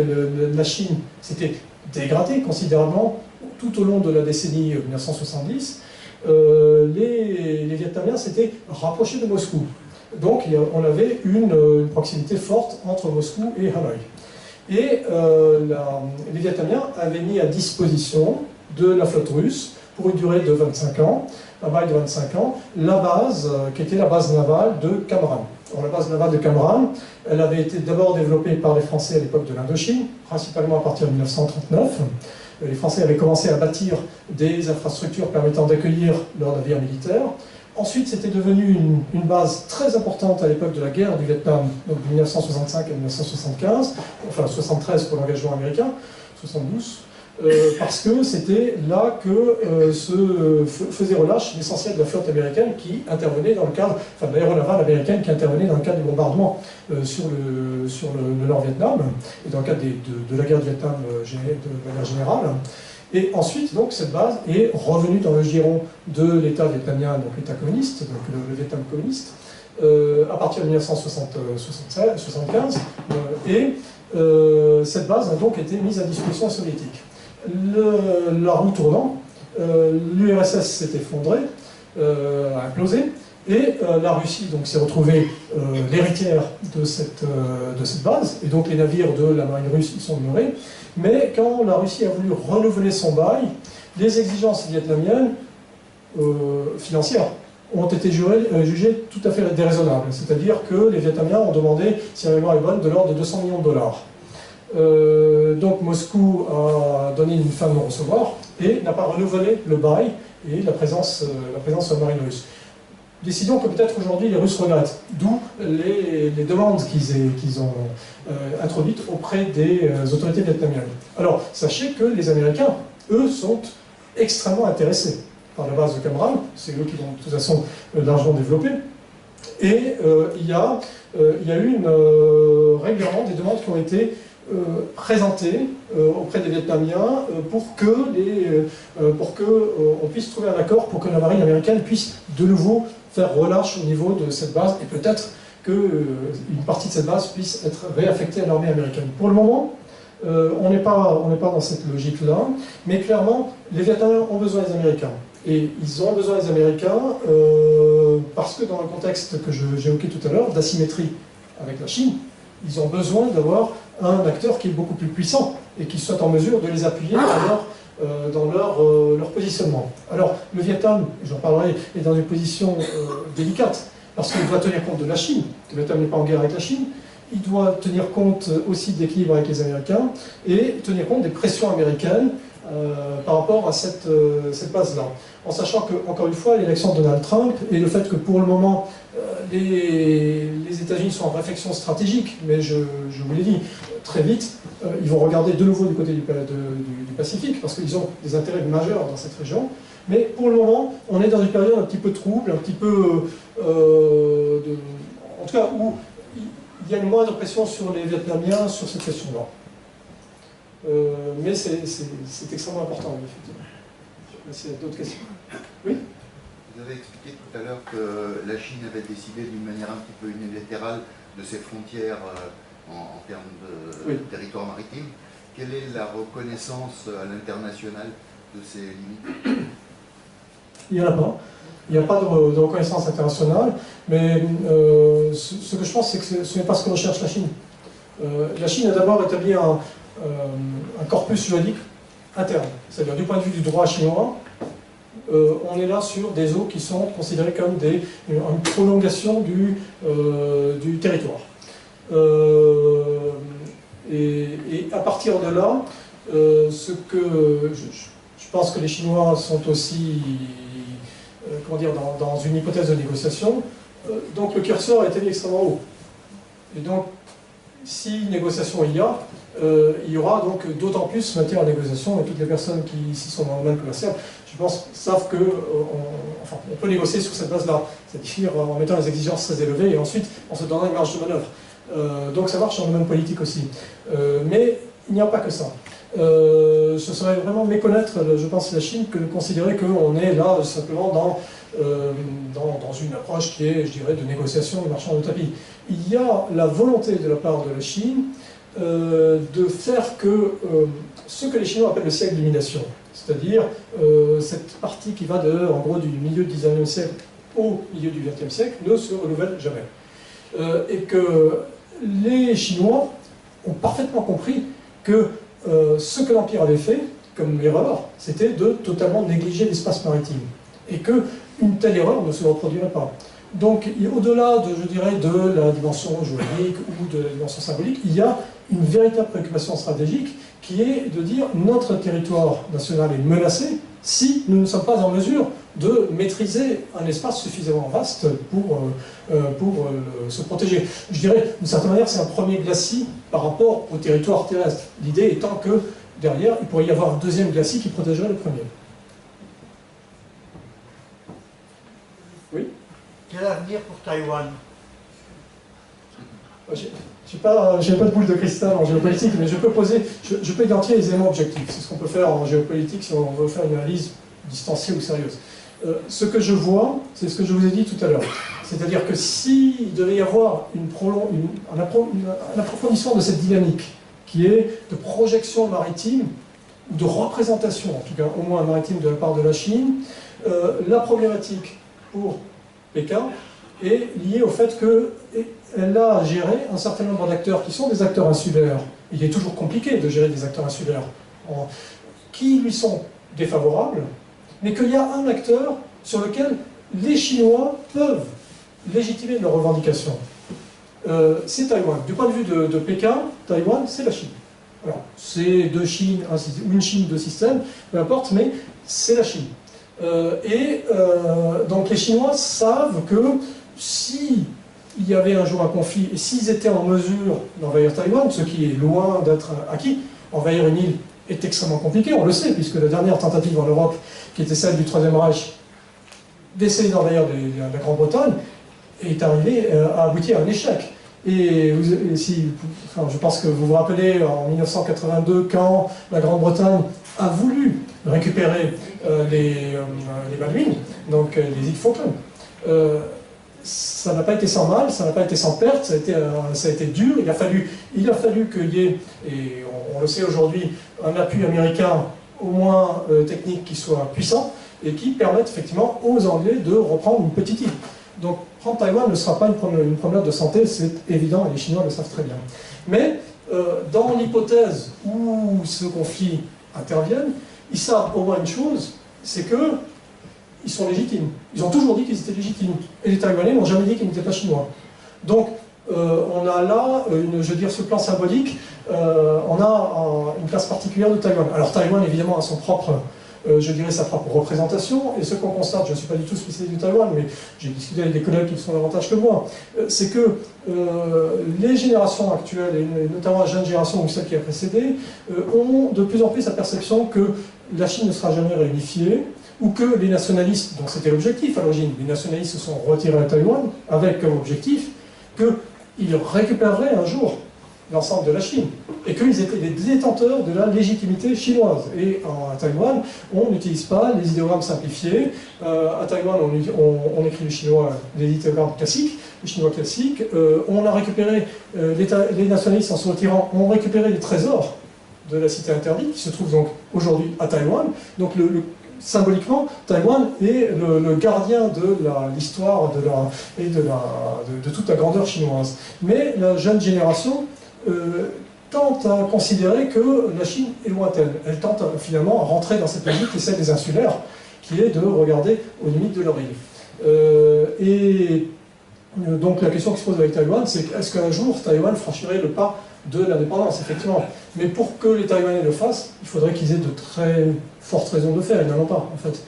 la Chine s'étaient dégradées considérablement tout au long de la décennie 1970, les Vietnamiens s'étaient rapprochés de Moscou. Donc on avait une proximité forte entre Moscou et Hanoï. Et les Vietnamiens avaient mis à disposition de la flotte russe, pour une durée de 25 ans, un bail de 25 ans, la base qui était la base navale de Cam Ranh. Alors, la base navale de Cam Ranh, elle avait été d'abord développée par les Français à l'époque de l'Indochine, principalement à partir de 1939. Les Français avaient commencé à bâtir des infrastructures permettant d'accueillir leurs navires militaires. Ensuite, c'était devenu une base très importante à l'époque de la guerre du Vietnam, donc de 1965 à 1975, enfin 73 pour l'engagement américain, 72, parce que c'était là que se faisait relâche l'essentiel de la flotte américaine qui intervenait dans le cadre, enfin de l'aéronavale américaine qui intervenait dans le cadre du bombardement sur le Nord-Vietnam, et dans le cadre de la guerre du Vietnam de manière générale. Et ensuite, donc, cette base est revenue dans le giron de l'État vietnamien, donc l'État communiste, donc le Vietnam communiste, à partir de 1975, et cette base a donc été mise à disposition soviétique. La roue tournant, l'URSS s'est effondrée, a implosé, et la Russie s'est retrouvée l'héritière de cette base, et donc les navires de la marine russe y sont demeurés. Mais quand la Russie a voulu renouveler son bail, les exigences vietnamiennes financières ont été jugées tout à fait déraisonnables. C'est-à-dire que les Vietnamiens ont demandé, si la mémoire est bonne, de l'ordre de 200 millions de dollars. Donc Moscou a donné une fin de non-recevoir et n'a pas renouvelé le bail et la présence de la marine russe. Décision que peut-être aujourd'hui les Russes regrettent, d'où les demandes qu'ils ont introduites auprès des autorités vietnamiennes. Alors, sachez que les Américains, eux, sont extrêmement intéressés par la base de Cam Ranh, c'est eux qui l'ont de toute façon largement développée, et il y a eu régulièrement des demandes qui ont été présentées auprès des Vietnamiens pour qu'on puisse trouver un accord pour que la marine américaine puisse de nouveau faire relâche au niveau de cette base et peut-être qu'une partie de cette base puisse être réaffectée à l'armée américaine. Pour le moment, on n'est pas dans cette logique-là, mais clairement, les Vietnamiens ont besoin des Américains. Et ils ont besoin des Américains parce que dans le contexte que j'ai évoqué tout à l'heure, d'asymétrie avec la Chine, ils ont besoin d'avoir un acteur qui est beaucoup plus puissant et qui soit en mesure de les appuyer dans leur positionnement. Alors, le Vietnam, j'en parlerai, est dans une position délicate, parce qu'il doit tenir compte de la Chine. Le Vietnam n'est pas en guerre avec la Chine. Il doit tenir compte aussi de l'équilibre avec les Américains et tenir compte des pressions américaines par rapport à cette base-là. En sachant que, encore une fois, l'élection de Donald Trump et le fait que pour le moment, les États-Unis sont en réflexion stratégique, mais je vous l'ai dit, très vite, ils vont regarder de nouveau du côté du Pacifique, parce qu'ils ont des intérêts majeurs dans cette région. Mais pour le moment, on est dans une période un petit peu trouble, un petit peu, en tout cas, où il y a une moindre pression sur les Vietnamiens sur cette question-là. Mais c'est extrêmement important, oui, effectivement. Je sais pas s'il y a d'autres questions. Oui? Vous avez expliqué tout à l'heure que la Chine avait décidé d'une manière un petit peu unilatérale de ses frontières en termes de territoire maritime. Quelle est la reconnaissance à l'international de ces limites? Il n'y en a pas. Il n'y a pas de reconnaissance internationale, mais ce que je pense, c'est que ce n'est pas ce que recherche la Chine. La Chine a d'abord établi un corpus juridique interne, c'est-à-dire du point de vue du droit chinois, on est là sur des eaux qui sont considérées comme une prolongation du territoire. Et à partir de là, ce que je pense que les Chinois sont aussi comment dire, dans une hypothèse de négociation, donc le curseur a été mis extrêmement haut. Et donc, si négociation il y aura donc d'autant plus matière à négociation, et toutes les personnes qui ici sont dans le domaine commercial, je pense, savent que on peut négocier sur cette base-là, c'est-à-dire en mettant des exigences très élevées et ensuite en se donnant une marge de manœuvre. Donc ça marche dans le domaine politique aussi. Mais il n'y a pas que ça. Ce serait vraiment méconnaître, je pense, la Chine que de considérer qu'on est là simplement dans une approche qui est, je dirais, de négociation et marchand de tapis. Il y a la volonté de la part de la Chine de faire que ce que les Chinois appellent le siècle d'illumination, c'est-à-dire cette partie qui va en gros du milieu du XIXe siècle au milieu du XXe siècle, ne se renouvelle jamais. Et que les Chinois ont parfaitement compris que ce que l'Empire avait fait, comme erreur, c'était de totalement négliger l'espace maritime. Et qu'une telle erreur ne se reproduirait pas. Donc, au-delà, je dirais, de la dimension juridique ou de la dimension symbolique, il y a une véritable préoccupation stratégique qui est de dire notre territoire national est menacé si nous ne sommes pas en mesure de maîtriser un espace suffisamment vaste pour se protéger. Je dirais, d'une certaine manière, c'est un premier glacis par rapport au territoire terrestre. L'idée étant que, derrière, il pourrait y avoir un deuxième glacis qui protégerait le premier. Oui? Quel avenir pour Taïwan? Je n'ai pas de boule de cristal en géopolitique, mais je peux identifier les éléments objectifs. C'est ce qu'on peut faire en géopolitique si on veut faire une analyse distanciée ou sérieuse. Ce que je vois, c'est ce que je vous ai dit tout à l'heure. C'est-à-dire que s'il devait y avoir un approfondissement de cette dynamique, qui est de projection maritime, ou de représentation, en tout cas au moins maritime de la part de la Chine, la problématique pour Pékin est liée au fait qu'elle a géré un certain nombre d'acteurs qui sont des acteurs insulaires. Il est toujours compliqué de gérer des acteurs insulaires qui lui sont défavorables, mais qu'il y a un acteur sur lequel les Chinois peuvent légitimer leurs revendications. C'est Taïwan. Du point de vue de Pékin, Taïwan, c'est la Chine. Alors, c'est deux Chines, ou une Chine, deux systèmes, peu importe, mais c'est la Chine. Donc les Chinois savent que si il y avait un jour un conflit, et s'ils étaient en mesure d'envahir Taïwan, ce qui est loin d'être acquis, envahir une île est extrêmement compliqué, on le sait, puisque la dernière tentative en Europe, qui était celle du Troisième Reich, d'essayer d'envahir la Grande-Bretagne, a abouti à un échec. Et je pense que vous vous rappelez, en 1982, quand la Grande-Bretagne a voulu récupérer les Malouines, donc les îles Falkland, ça n'a pas été sans mal, ça n'a pas été sans perte, ça a été dur. Il a fallu qu'il y ait, et on le sait aujourd'hui, un appui américain au moins technique qui soit puissant et qui permette effectivement aux Anglais de reprendre une petite île. Donc prendre Taïwan ne sera pas une promenade de santé, c'est évident, et les Chinois le savent très bien. Mais dans l'hypothèse où ce conflit intervienne, ils savent au moins une chose, c'est qu'ils sont légitimes. Ils ont toujours dit qu'ils étaient légitimes. Et les Taïwanais n'ont jamais dit qu'ils n'étaient pas chinois. Donc on a là, je veux dire, ce plan symbolique, on a une place particulière de Taïwan. Alors Taïwan, évidemment, a son propre je dirais sa propre représentation, et ce qu'on constate, je ne suis pas du tout spécialiste du Taïwan, mais j'ai discuté avec des collègues qui le sont davantage que moi, c'est que les générations actuelles, et notamment la jeune génération ou celle qui a précédé, ont de plus en plus la perception que la Chine ne sera jamais réunifiée, ou que les nationalistes, dont c'était l'objectif à l'origine, les nationalistes se sont retirés à Taïwan avec comme objectif qu'ils récupéreraient un jour l'ensemble de la Chine, et qu'ils étaient les détenteurs de la légitimité chinoise. Et à Taïwan, on n'utilise pas les idéogrammes simplifiés. À Taïwan, on écrit le chinois, les idéogrammes classiques, le chinois classique. On a récupéré, les nationalistes en se retirant, ont récupéré les trésors de la cité interdite, qui se trouve donc aujourd'hui à Taïwan. Donc symboliquement, Taïwan est le gardien de l'histoire de toute la grandeur chinoise. Mais la jeune génération tente à considérer que la Chine est lointaine. Elle tente finalement à rentrer dans cette logique qui est celle des insulaires, qui est de regarder aux limites de leur île. Donc la question qui se pose avec Taïwan, c'est est-ce qu'un jour Taïwan franchirait le pas de l'indépendance, effectivement. Mais pour que les Taïwanais le fassent, il faudrait qu'ils aient de très fortes raisons de le faire. Ils n'en ont pas, en fait.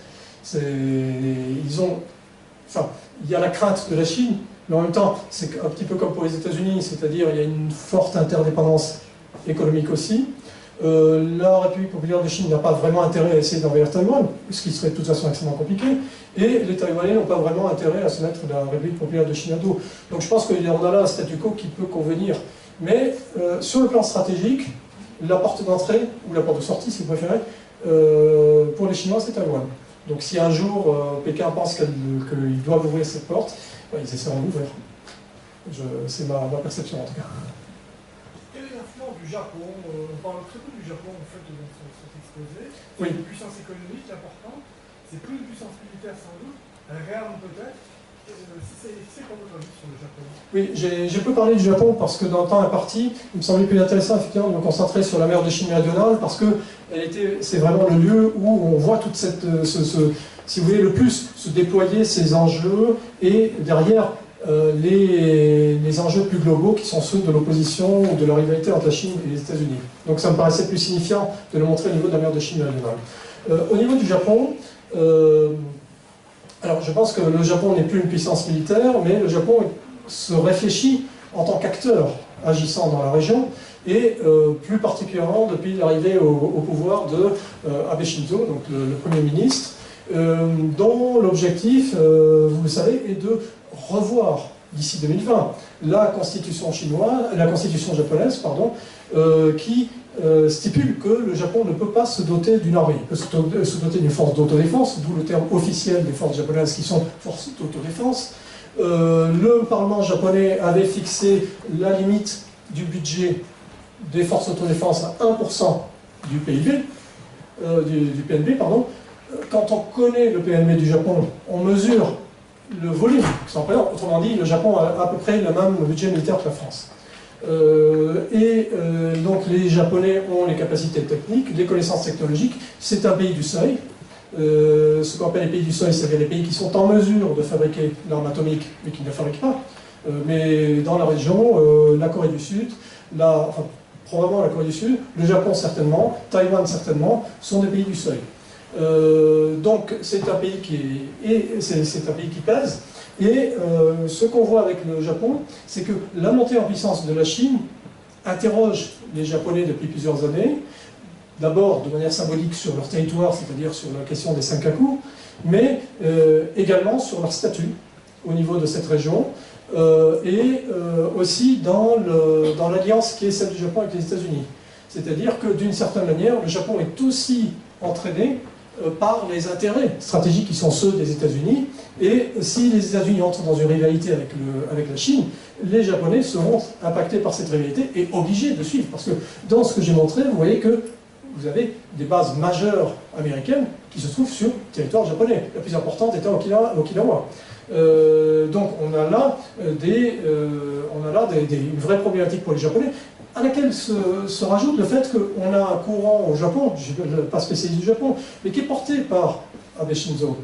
Il y a la crainte de la Chine, mais en même temps, c'est un petit peu comme pour les États-Unis, c'est-à-dire il y a une forte interdépendance économique aussi. La République populaire de Chine n'a pas vraiment intérêt à essayer d'envahir Taïwan, ce qui serait de toute façon extrêmement compliqué, et les Taïwanais n'ont pas vraiment intérêt à se mettre la République populaire de Chine à dos. Donc je pense qu'on a là un statu quo qui peut convenir. Mais sur le plan stratégique, la porte d'entrée, ou la porte de sortie si vous préférez, pour les Chinois c'est Taïwan. Donc si un jour Pékin pense qu'ils doivent ouvrir cette porte, ils essaieront d'ouvrir. C'est ma perception en tout cas. Quelle est l'influence du Japon? On parle très peu du Japon en fait dans cet exposé. C'est Oui. une puissance économique importante, c'est plus une puissance militaire sans doute, elle réarme peut-être. C'est quoi votre avis sur le Japon? Oui, j'ai peu parlé du Japon parce que dans le temps imparti, il me semblait plus intéressant effectivement de me concentrer sur la mer de Chine méridionale parce que c'est vraiment le lieu où on voit toute cette, si vous voulez, le plus se déployer ces enjeux et derrière les enjeux plus globaux qui sont ceux de l'opposition ou de la rivalité entre la Chine et les États-Unis. Donc ça me paraissait plus signifiant de le montrer au niveau de la mer de Chine méridionale. Au niveau du Japon, alors je pense que le Japon n'est plus une puissance militaire, mais le Japon se réfléchit en tant qu'acteur agissant dans la région, et plus particulièrement depuis l'arrivée au pouvoir de Abe Shinzo, donc le Premier ministre, dont l'objectif, vous le savez, est de revoir d'ici 2020 la constitution japonaise, qui stipule que le Japon ne peut pas se doter d'une armée, il peut se doter d'une force d'autodéfense, d'où le terme officiel des forces japonaises qui sont forces d'autodéfense. Le Parlement japonais avait fixé la limite du budget des forces d'autodéfense à 1% du PIB, du PNB, pardon. Quand on connaît le PNB du Japon, on mesure le volume que ça représente. Autrement dit, le Japon a à peu près le même budget militaire que la France. Donc les Japonais ont les capacités techniques, les connaissances technologiques. C'est un pays du seuil. Ce qu'on appelle les pays du seuil, c'est-à-dire les pays qui sont en mesure de fabriquer l'arme atomique, mais qui ne la fabriquent pas. Mais dans la région, la Corée du Sud, probablement la Corée du Sud, le Japon certainement, Taïwan certainement, sont des pays du seuil. Donc c'est un pays c'est un pays qui pèse. Et ce qu'on voit avec le Japon, c'est que la montée en puissance de la Chine interroge les Japonais depuis plusieurs années, d'abord de manière symbolique sur leur territoire, c'est-à-dire sur la question des Senkaku, mais également sur leur statut au niveau de cette région, et aussi dans l'alliance qui est celle du Japon avec les États-Unis. C'est-à-dire que d'une certaine manière, le Japon est aussi entraîné par les intérêts stratégiques qui sont ceux des États-Unis, et si les États-Unis entrent dans une rivalité avec la Chine, les Japonais seront impactés par cette rivalité et obligés de suivre, parce que dans ce que j'ai montré, vous voyez que vous avez des bases majeures américaines qui se trouvent sur le territoire japonais, la plus importante étant Okinawa. Donc on a là une vraie problématique pour les Japonais, à laquelle se rajoute le fait qu'on a un courant au Japon, je ne suis pas spécialiste du Japon, mais qui est porté par Abe Shinzo,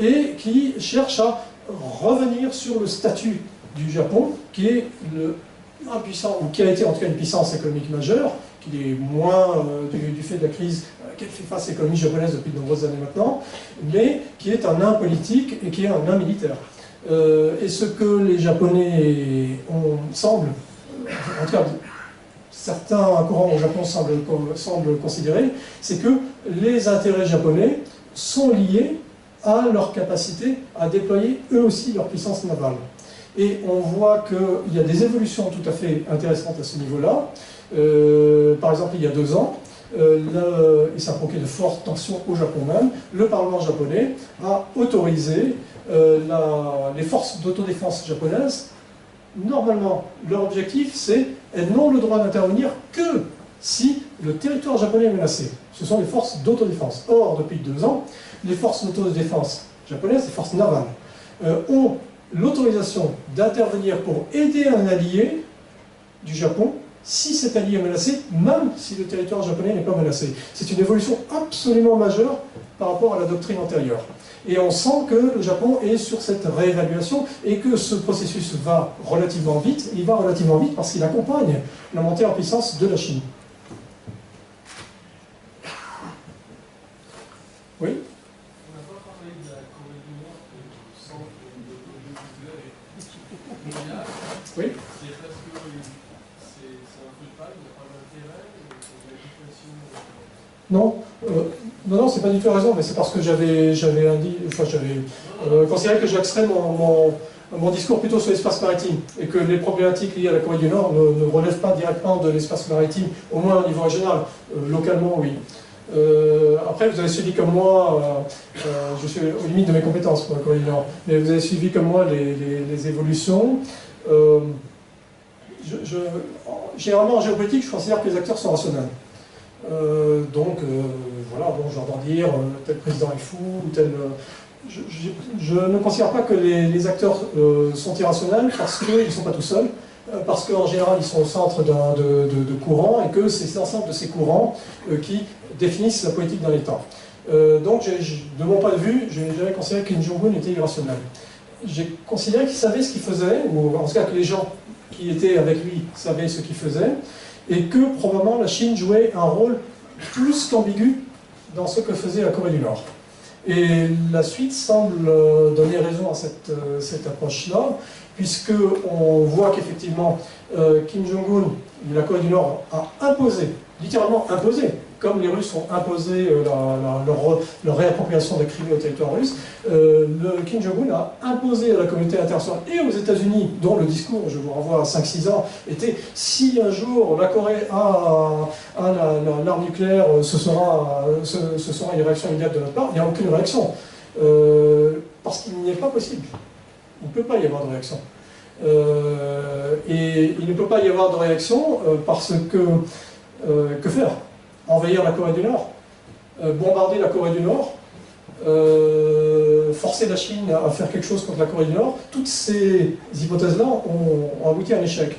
et qui cherche à revenir sur le statut du Japon, qui est ou qui a été en tout cas une puissance économique majeure, qui est moins du fait de la crise qu'elle fait face à l'économie japonaise depuis de nombreuses années maintenant, mais qui est un nain politique et qui est un nain militaire. Et ce que les Japonais semblent, en tout cas certains courants au Japon semblent considérer, c'est que les intérêts japonais sont liés à leur capacité à déployer eux aussi leur puissance navale. Et on voit qu'il y a des évolutions tout à fait intéressantes à ce niveau-là. Par exemple, il y a 2 ans, et ça a provoqué de fortes tensions au Japon même, le Parlement japonais a autorisé les forces d'autodéfense japonaises. Normalement, leur objectif, c'est elles n'ont le droit d'intervenir que si le territoire japonais est menacé. Ce sont les forces d'autodéfense. Or, depuis 2 ans, les forces d'autodéfense japonaises, les forces navales, ont l'autorisation d'intervenir pour aider un allié du Japon si cet allié est menacé, même si le territoire japonais n'est pas menacé. C'est une évolution absolument majeure par rapport à la doctrine antérieure. Et on sent que le Japon est sur cette réévaluation et que ce processus va relativement vite. Il va relativement vite parce qu'il accompagne la montée en puissance de la Chine. Oui ? On n'a pas parlé de la Corée du Nord comme centre de mondial. Oui ? C'est parce que c'est un peu pas, il n'y a pas d'intérêt, il y a une situation. Non, non, c'est pas du tout raison, mais c'est parce que j'avais considéré que j'axerais mon discours plutôt sur l'espace maritime et que les problématiques liées à la Corée du Nord ne relèvent pas directement de l'espace maritime, au moins au niveau régional. Localement, oui. Après, vous avez suivi comme moi, je suis aux limites de mes compétences pour la Corée du Nord, mais vous avez suivi comme moi les évolutions. Généralement, en géopolitique, je considère que les acteurs sont rationnels. Voilà, bon, j'entends dire tel président est fou, ou tel. Je ne considère pas que les acteurs sont irrationnels parce qu'ils ne sont pas tout seuls, parce qu'en général ils sont au centre de courants et que c'est l'ensemble de ces courants qui définissent la politique d'un État. De mon point de vue, je n'ai jamais considéré que Kim Jong-un était irrationnel. J'ai considéré qu'il savait ce qu'il faisait, ou en tout cas que les gens qui étaient avec lui savaient ce qu'il faisait, et que probablement la Chine jouait un rôle plus qu'ambigu dans ce que faisait la Corée du Nord. Et la suite semble donner raison à cette approche-là, puisqu'on voit qu'effectivement Kim Jong-un, la Corée du Nord, a imposé, littéralement imposé, comme les Russes ont imposé leur réappropriation de la Crimée au territoire russe, Kim Jong-un a imposé à la communauté internationale et aux États-Unis, dont le discours, je vous renvoie à 5-6 ans, était si un jour la Corée a l'arme nucléaire, ce sera une réaction immédiate de notre part. Il n'y a aucune réaction. Parce qu'il n'est pas possible. Il ne peut pas y avoir de réaction. Et il ne peut pas y avoir de réaction parce que faire ? Envahir la Corée du Nord, bombarder la Corée du Nord, forcer la Chine à faire quelque chose contre la Corée du Nord, toutes ces hypothèses-là ont abouti à un échec.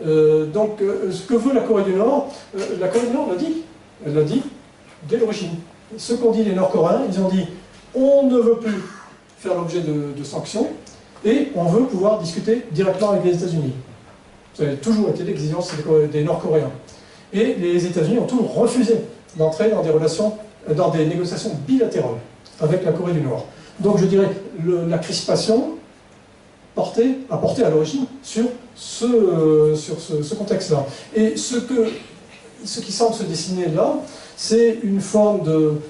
Ce que veut la Corée du Nord l'a dit. Elle l'a dit dès l'origine. Ce qu'ont dit les Nord-Coréens, ils ont dit on ne veut plus faire l'objet de sanctions et on veut pouvoir discuter directement avec les États-Unis. Ça a toujours été l'exigence des Nord-Coréens. Et les États-Unis ont toujours refusé d'entrer dans des négociations bilatérales avec la Corée du Nord. Donc je dirais la crispation a porté à l'origine sur ce contexte-là. Et ce qui semble se dessiner là, c'est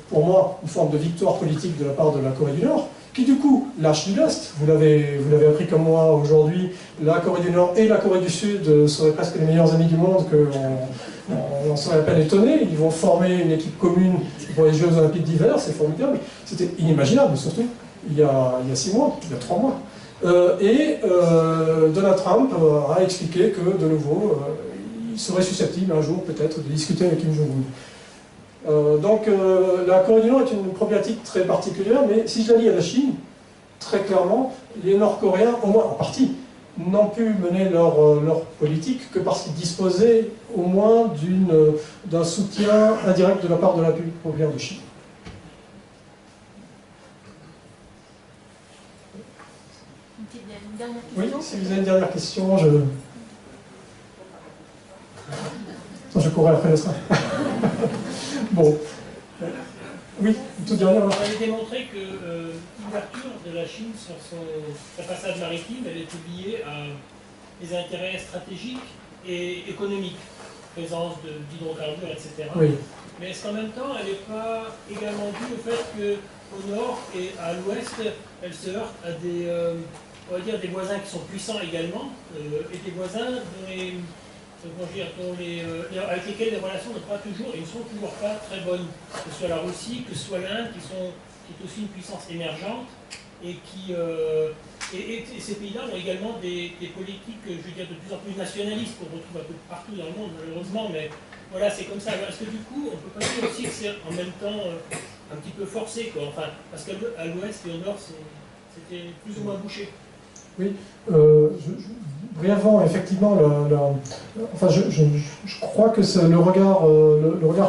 pour moi, une forme de victoire politique de la part de la Corée du Nord, qui du coup lâche du lest. Vous l'avez appris comme moi aujourd'hui, la Corée du Nord et la Corée du Sud seraient presque les meilleurs amis du monde, on serait à peine étonné. Ils vont former une équipe commune pour les Jeux Olympiques d'hiver, c'est formidable. C'était inimaginable, surtout, il y a 6 mois, il y a 3 mois. Donald Trump a expliqué que, de nouveau, il serait susceptible un jour peut-être de discuter avec Kim Jong-un. La Corée du Nord est une problématique très particulière, mais si je la lie à la Chine, très clairement, les Nord-Coréens, au moins en partie, n'ont pu mener leur politique que parce qu'ils disposaient au moins d'un soutien indirect de la part de la République populaire de Chine. Une dernière question. Oui, si vous avez une dernière question, je courais après le train. Bon. Oui, toute dernière. On avait démontré que l'ouverture de la Chine sur sa façade maritime, elle était liée à des intérêts stratégiques et économiques, présence d'hydrocarbures, etc. Oui. Mais est-ce qu'en même temps, elle n'est pas également due au fait qu'au nord et à l'ouest, elle se heurte à des, on va dire, des voisins qui sont puissants également, et des voisins avec lesquels les relations ne sont toujours pas très bonnes, que ce soit la Russie, que ce soit l'Inde, qui est aussi une puissance émergente, et ces pays-là ont également des politiques, je veux dire, de plus en plus nationalistes, qu'on retrouve un peu partout dans le monde, malheureusement, mais voilà, c'est comme ça. Est-ce que du coup, on peut pas dire aussi que c'est en même temps un petit peu forcé, quoi, enfin, parce qu'à l'ouest et au nord, c'était plus ou moins bouché. Oui, brièvement, effectivement, enfin, je crois que le regard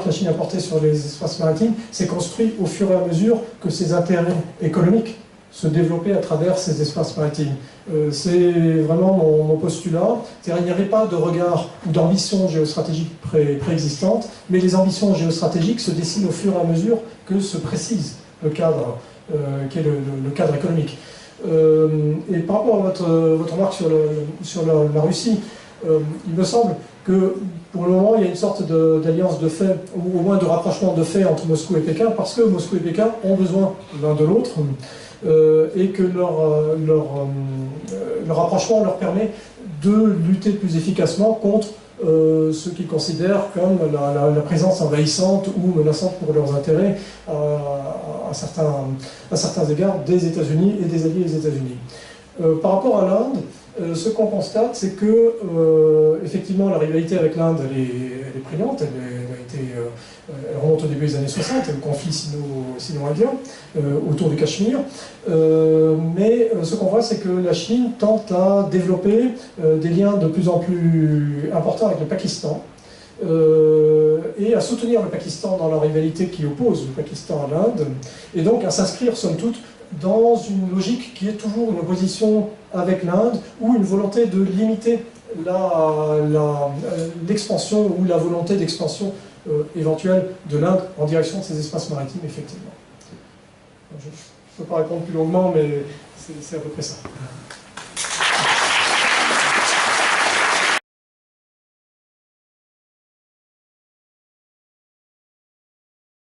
que la Chine a porté sur les espaces maritimes s'est construit au fur et à mesure que ses intérêts économiques se développaient à travers ces espaces maritimes. C'est vraiment mon postulat. C'est-à-dire, il n'y avait pas de regard ou d'ambition géostratégique préexistante, mais les ambitions géostratégiques se dessinent au fur et à mesure que se précise le cadre, qui est le cadre économique. Et par rapport à votre remarque sur la Russie, il me semble que pour le moment il y a une sorte d'alliance de fait, ou au moins de rapprochement de fait entre Moscou et Pékin, parce que Moscou et Pékin ont besoin l'un de l'autre, et que leur rapprochement leur permet de lutter plus efficacement contre ceux qu'ils considèrent comme la présence envahissante ou menaçante pour leurs intérêts à certains égards des États-Unis et des alliés des États-Unis. Par rapport à l'Inde, ce qu'on constate, c'est que effectivement la rivalité avec l'Inde elle est prégnante, elle remonte au début des années 60, le conflit sino-indien autour du Cachemire. Mais ce qu'on voit, c'est que la Chine tente à développer des liens de plus en plus importants avec le Pakistan et à soutenir le Pakistan dans la rivalité qui oppose le Pakistan à l'Inde, et donc à s'inscrire, somme toute, dans une logique qui est toujours une opposition avec l'Inde ou une volonté de limiter l'expansion ou la volonté d'expansion éventuelle de l'Inde en direction de ces espaces maritimes, effectivement. Je ne peux pas répondre plus longuement, mais c'est à peu près ça.